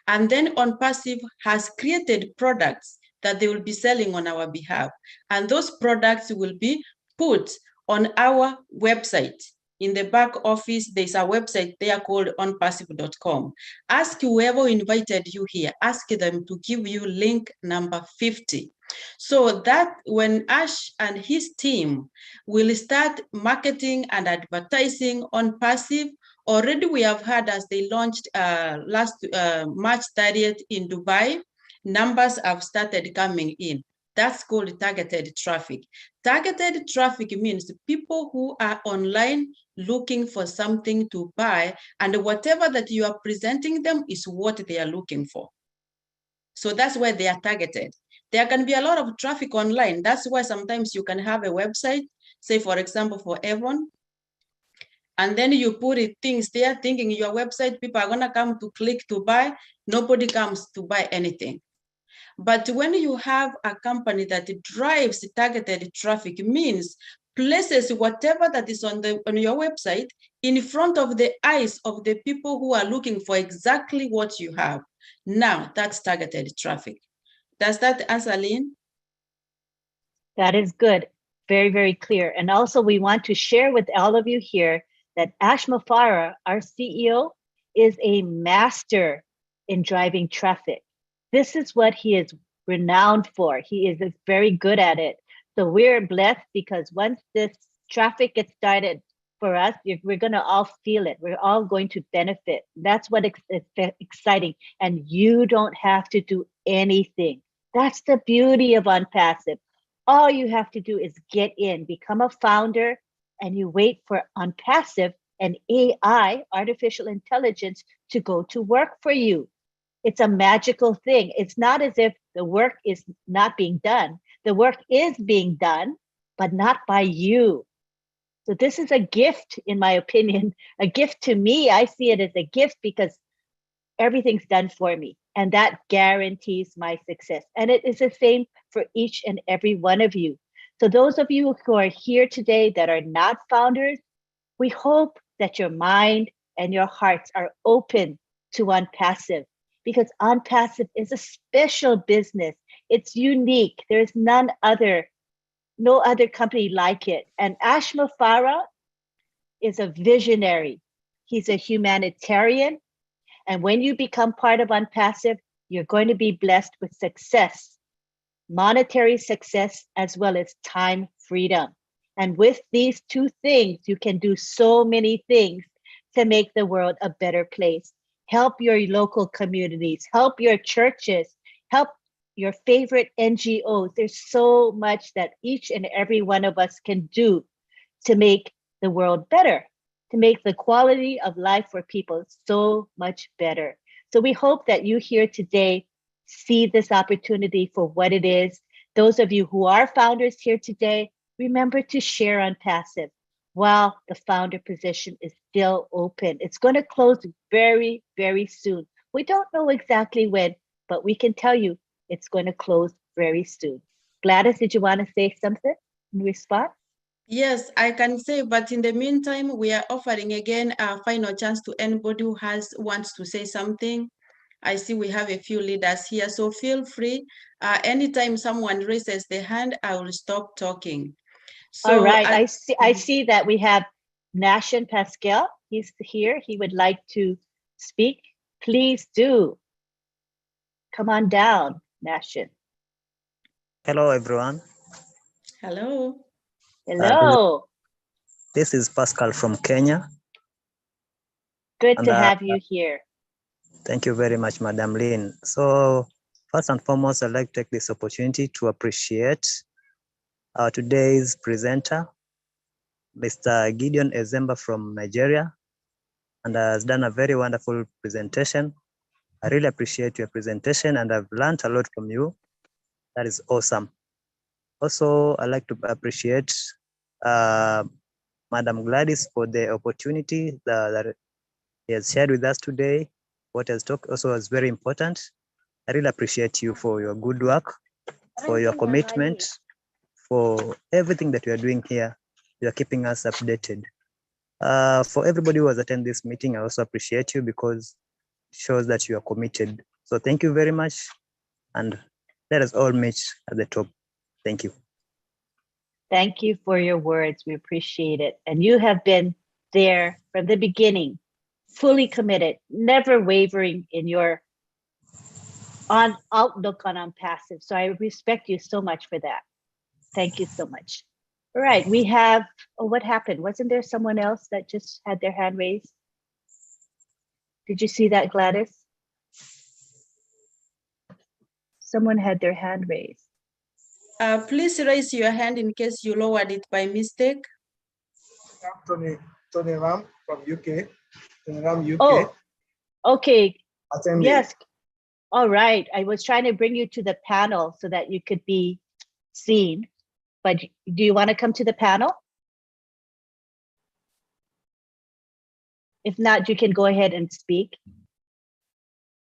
And then on-passive has created products that they will be selling on our behalf. And those products will be put on our website. In the back office, there's a website there called onpassive.com. Ask whoever invited you here, ask them to give you link number 50. So that when Ash and his team will start marketing and advertising on Passive, already we have heard as they launched last March 30th in Dubai, numbers have started coming in. That's called targeted traffic. Targeted traffic means people who are online looking for something to buy, and whatever that you are presenting them is what they are looking for. So that's why they are targeted. There can be a lot of traffic online. That's why sometimes you can have a website, say for example, for Avon, and then you put it things there thinking your website, people are gonna come to click to buy, nobody comes to buy anything. But when you have a company that drives targeted traffic, means places whatever that is on your website in front of the eyes of the people who are looking for exactly what you have. Now that's targeted traffic. Does that answer, Lynn? That is good. Very, very clear. And also we want to share with all of you here that Ash Mafara, our CEO, is a master in driving traffic. This is what he is renowned for. He is very good at it. So we're blessed because once this traffic gets started for us, we're going to all feel it. We're all going to benefit. That's what is exciting. And you don't have to do anything. That's the beauty of OnPassive. All you have to do is get in, become a founder, and you wait for OnPassive and AI, artificial intelligence, to go to work for you. It's a magical thing. It's not as if the work is not being done. The work is being done, but not by you. So this is a gift, in my opinion, a gift to me. I see it as a gift because everything's done for me, and that guarantees my success. And it is the same for each and every one of you. So those of you who are here today that are not founders, we hope that your mind and your hearts are open to OnPassive, because OnPassive is a special business. It's unique. There's no other company like it. And Ash Mafara is a visionary. He's a humanitarian. And when you become part of OnPassive, you're going to be blessed with success, monetary success, as well as time freedom. And with these two things, you can do so many things to make the world a better place. Help your local communities, help your churches, help your favorite NGOs. There's so much that each and every one of us can do to make the world better, to make the quality of life for people so much better. So we hope that you here today see this opportunity for what it is. Those of you who are founders here today, remember to share OnPassive while the founder position is still open. It's going to close very, very soon. We don't know exactly when, but we can tell you it's going to close very soon. Gladys, did you want to say something in response? Yes, I can say, but in the meantime, we are offering again a final chance to anybody who wants to say something. I see we have a few leaders here, so feel free. Anytime someone raises their hand, I will stop talking. So all right, I see that we have Nashan Pascal. He's here. He would like to speak. Please do. Come on down, Nashan. Hello, everyone. Hello. Hello. This is Pascal from Kenya. Good And, to have you here. Thank you very much, Madam Lynn. So first and foremost, I'd like to take this opportunity to appreciate our today's presenter, Mr. Gideon Ezemba from Nigeria, and has done a very wonderful presentation. I really appreciate your presentation and I've learned a lot from you. That is awesome. Also, I'd like to appreciate Madam Gladys for the opportunity that he has shared with us today. What has talked also was very important. I really appreciate you for your good work, for your commitment, for everything that you are doing here. You are keeping us updated. For everybody who has attended this meeting, I also appreciate you because it shows that you are committed. So thank you very much. And let us all meet at the top. Thank you. Thank you for your words. We appreciate it. And you have been there from the beginning, fully committed, never wavering in your outlook on passive. So I respect you so much for that. Thank you so much. All right, we have, oh, what happened? Wasn't there someone else that just had their hand raised? Did you see that, Gladys? Someone had their hand raised. Please raise your hand in case you lowered it by mistake. Tony Ram from UK. Tony Ram, UK. Oh, okay. Attending. Yes. All right. I was trying to bring you to the panel so that you could be seen. But do you want to come to the panel? If not, you can go ahead and speak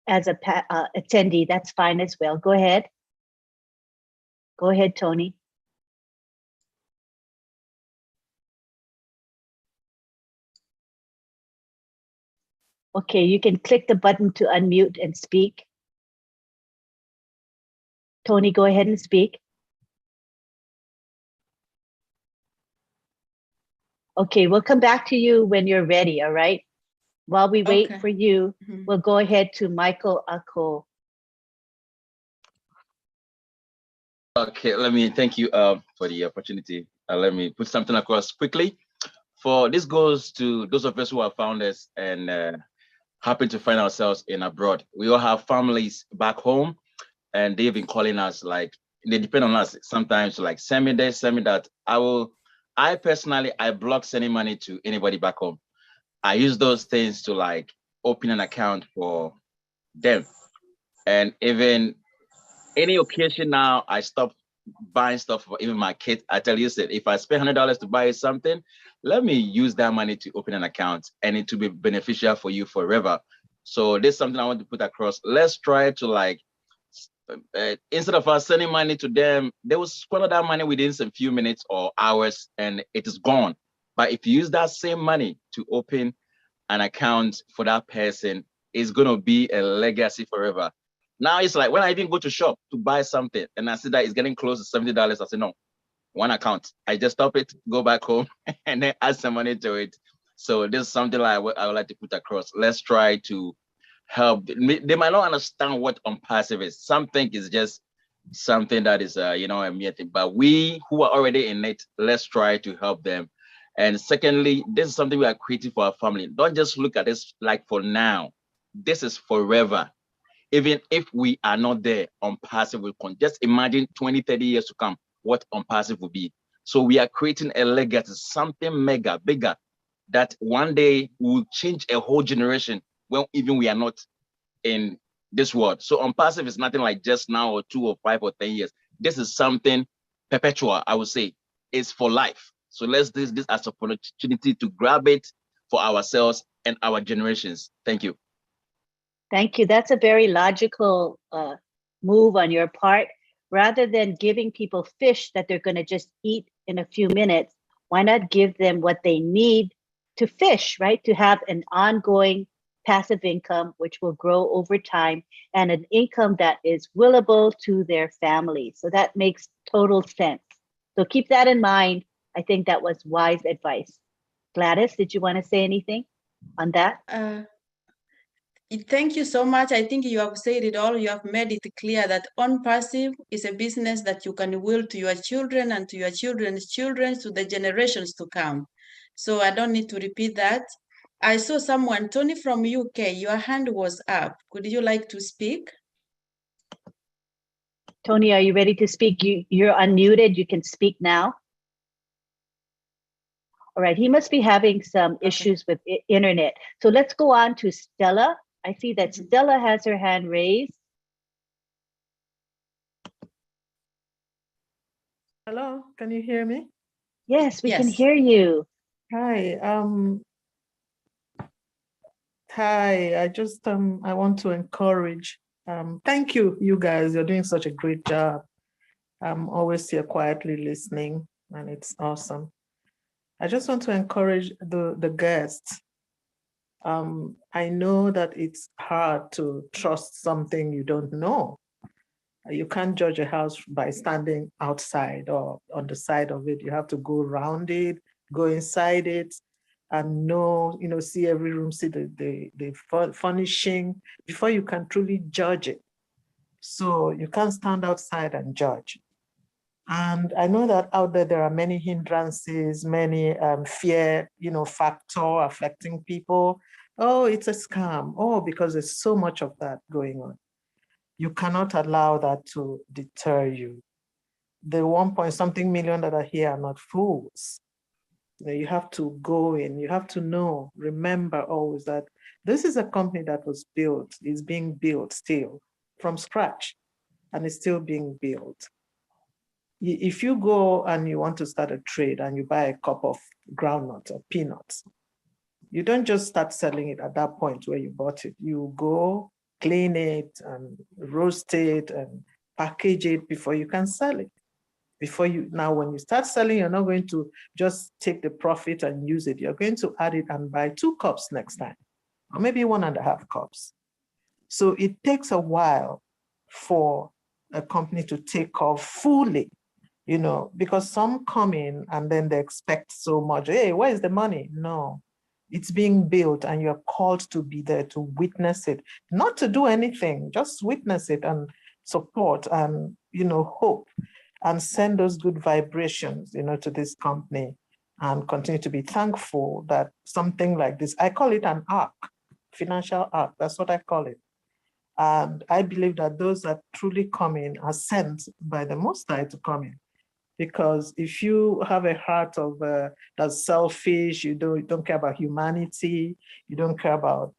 as a attendee. That's fine as well. Go ahead. Go ahead, Tony. Okay, you can click the button to unmute and speak. Tony, go ahead and speak. Okay, we'll come back to you when you're ready, all right? While we wait for you, we'll go ahead to Michael Ako. Okay, let me thank you for the opportunity. Let me put something across quickly. For this goes to those of us who are founders and happen to find ourselves in abroad. We all have families back home and they've been calling us, like, they depend on us sometimes, like, send me this, send me that. I personally block sending money to anybody back home. I use those things to, like, open an account for them. And even any occasion now, I stop buying stuff for even my kid. I tell you, if I spend $100 to buy something, let me use that money to open an account and it to be beneficial for you forever. So this is something I want to put across. Let's try to, like, instead of us sending money to them, they will squander that money within a few minutes or hours and it is gone. But if you use that same money to open an account for that person, it's going to be a legacy forever. Now it's like when I even go to shop to buy something and I see that it's getting close to $70, I say, no, one account. I just stop it, go back home and then add some money to it. So this is something like what I would like to put across. Let's try to help. They might not understand what unpassive is. Some think it's just something that is, a mere thing. But we who are already in it, let's try to help them. And secondly, this is something we are creating for our family. Don't just look at this like for now. This is forever. Even if we are not there, unpassive will come. Just imagine 20, 30 years to come, what unpassive will be. So we are creating a legacy, something mega, bigger, that one day will change a whole generation when even we are not in this world. So unpassive is nothing like just now or 2 or 5 or 10 years. This is something perpetual, I would say. It's for life. So let's do this as an opportunity to grab it for ourselves and our generations. Thank you. Thank you. That's a very logical move on your part. Rather than giving people fish that they're going to just eat in a few minutes, why not give them what they need to fish, right? To have an ongoing passive income, which will grow over time, and an income that is willable to their family. So that makes total sense. So keep that in mind. I think that was wise advice. Gladys, did you want to say anything on that? Thank you so much. I think you have said it all. You have made it clear that On Passive is a business that you can will to your children and to your children's children, to the generations to come. So I don't need to repeat that. I saw someone, Tony from UK, your hand was up. Could you like to speak? Tony, are you ready to speak? You're unmuted. You can speak now. All right, he must be having some issues with internet. So let's go on to Stella. I see that Stella has her hand raised. Hello, can you hear me? Yes, we can hear you. Hi, I just I want to encourage. Thank you, you guys. You're doing such a great job. I'm always here quietly listening, and it's awesome. I just want to encourage the guests. I know that it's hard to trust something you don't know. You can't judge a house by standing outside or on the side of it. You have to go around it, go inside it, and know, see every room, see the furnishing before you can truly judge it. So you can't stand outside and judge. And I know that out there are many hindrances, many fear, factor affecting people. Oh, it's a scam. Oh, because there's so much of that going on. You cannot allow that to deter you. The 1-point-something million that are here are not fools. You have to go in, you have to know, remember always that this is a company that was built, is being built still from scratch, and it's still being built. If you go and you want to start a trade and you buy a cup of groundnuts or peanuts, you don't just start selling it at that point where you bought it. You go clean it and roast it and package it before you can sell it. Now when you start selling, you're not going to just take the profit and use it. You're going to add it and buy 2 cups next time, or maybe 1.5 cups. So it takes a while for a company to take off fully, because some come in and then they expect so much. Hey, where is the money? No, it's being built and you're called to be there to witness it, not to do anything, just witness it and support and, hope and send those good vibrations, to this company and continue to be thankful that something like this, I call it an arc, financial arc, that's what I call it. And I believe that those that truly come in are sent by the Most High to come in. Because if you have a heart of that's selfish, you don't care about humanity, you don't care about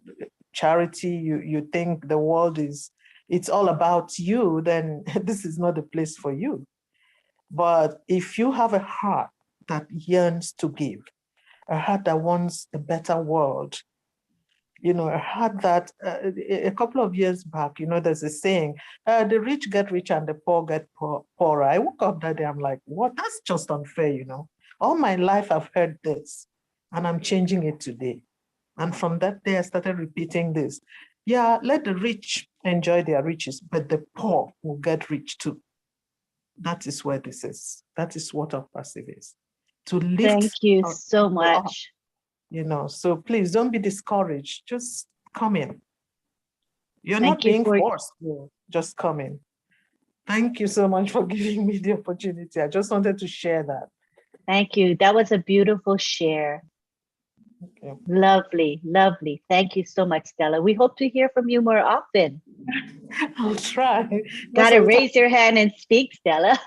charity, you think the world it's all about you, then this is not the place for you. But if you have a heart that yearns to give, a heart that wants a better world, I heard that a couple of years back, there's a saying, the rich get rich and the poor get poorer. I woke up that day, I'm like, what? That's just unfair, All my life I've heard this, and I'm changing it today. And from that day, I started repeating this. Yeah, let the rich enjoy their riches, but the poor will get rich too. That is where this is. That is what our passive is. To lift. Thank you so much. So please don't be discouraged. Just come in. You're not being forced. Just come in. Thank you so much for giving me the opportunity. I just wanted to share that. Thank you. That was a beautiful share. Okay. Lovely, lovely. Thank you so much, Stella. We hope to hear from you more often. I'll try. Got to raise your hand and speak, Stella.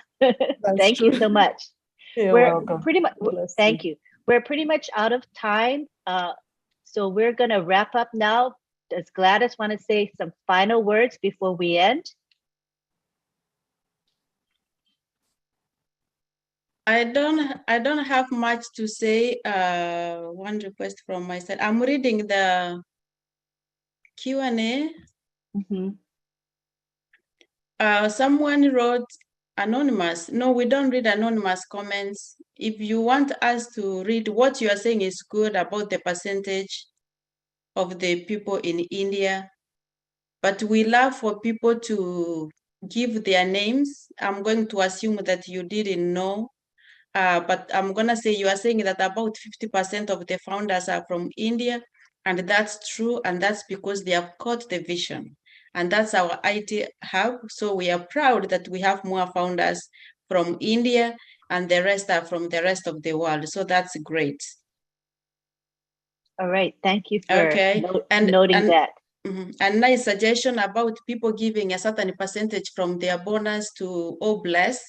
Thank you so much. You're welcome. Pretty much. Thank you. We're pretty much out of time. So we're going to wrap up now. Does Gladys want to say some final words before we end? I don't have much to say. One request from my side. I'm reading the Q&A. Someone wrote anonymous. No, we don't read anonymous comments. If you want us to read, what you are saying is good about the percentage of the people in India, but we love for people to give their names. I'm going to assume that you didn't know, but I'm gonna say you are saying that about 50% of the founders are from India. And that's true, and that's because they have caught the vision. And that's our IT hub. So we are proud that we have more founders from India, and the rest are from the rest of the world. So that's great. All right, thank you for Okay. noting that. A nice suggestion about people giving a certain percentage from their bonus to Bless.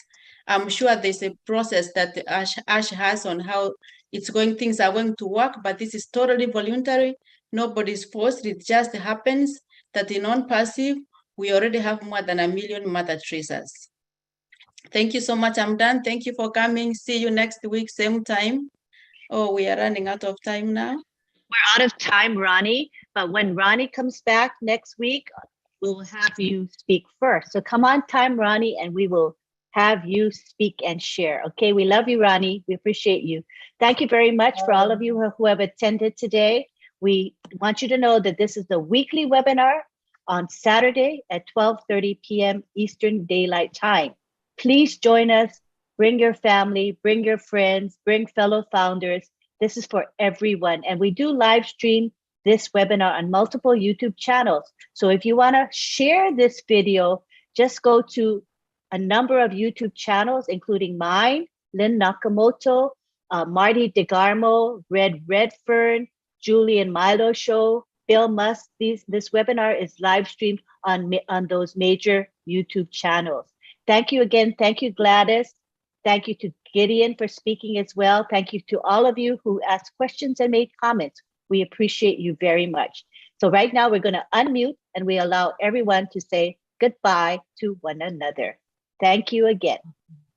I'm sure there's a process that Ash has on how things are going to work, but this is totally voluntary. Nobody's forced. It just happens that in non-passive, we already have more than 1 million Mother Teresa's. Thank you so much. I'm done. Thank you for coming. See you next week, same time. Oh, we are running out of time now. We're out of time, Ronnie, but when Ronnie comes back next week, we'll have you speak first. So come on time, Ronnie, and we will have you speak and share. Okay, we love you, Ronnie. We appreciate you. Thank you very much for all of you who have attended today. We want you to know that this is the weekly webinar on Saturday at 12:30 p.m. Eastern Daylight Time. Please join us. Bring your family, bring your friends, bring fellow founders. This is for everyone. And we do live stream this webinar on multiple YouTube channels. So if you want to share this video, just go to a number of YouTube channels, including mine, Lynn Nakamoto, Marty DeGarmo, Red Redfern, Julian Milo Show, Bill Musk. This webinar is live streamed on those major YouTube channels. Thank you again. Thank you, Gladys. Thank you to Gideon for speaking as well. Thank you to all of you who asked questions and made comments. We appreciate you very much. So right now we're going to unmute and we allow everyone to say goodbye to one another. Thank you again.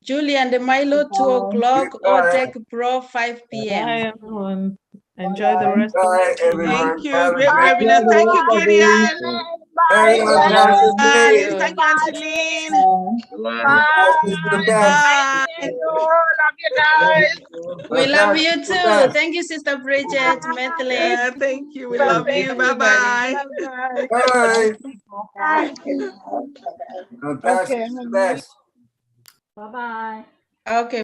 Julie and Milo, 2 o'clock, or Tech Pro, 5 p.m. Bye, everyone. Enjoy the rest of Bye, the everyone. Thank you. Have a Great great webinar. Thank you, Gideon. Everyone have a Bye. day. Thank you, Auntie Lynn. Bye. Love you guys. We love you too. Thank you, Sister Bridget, Methlin. Thank you. We love you. Bye-bye. Bye. Okay. Bye. Bye-bye. Okay.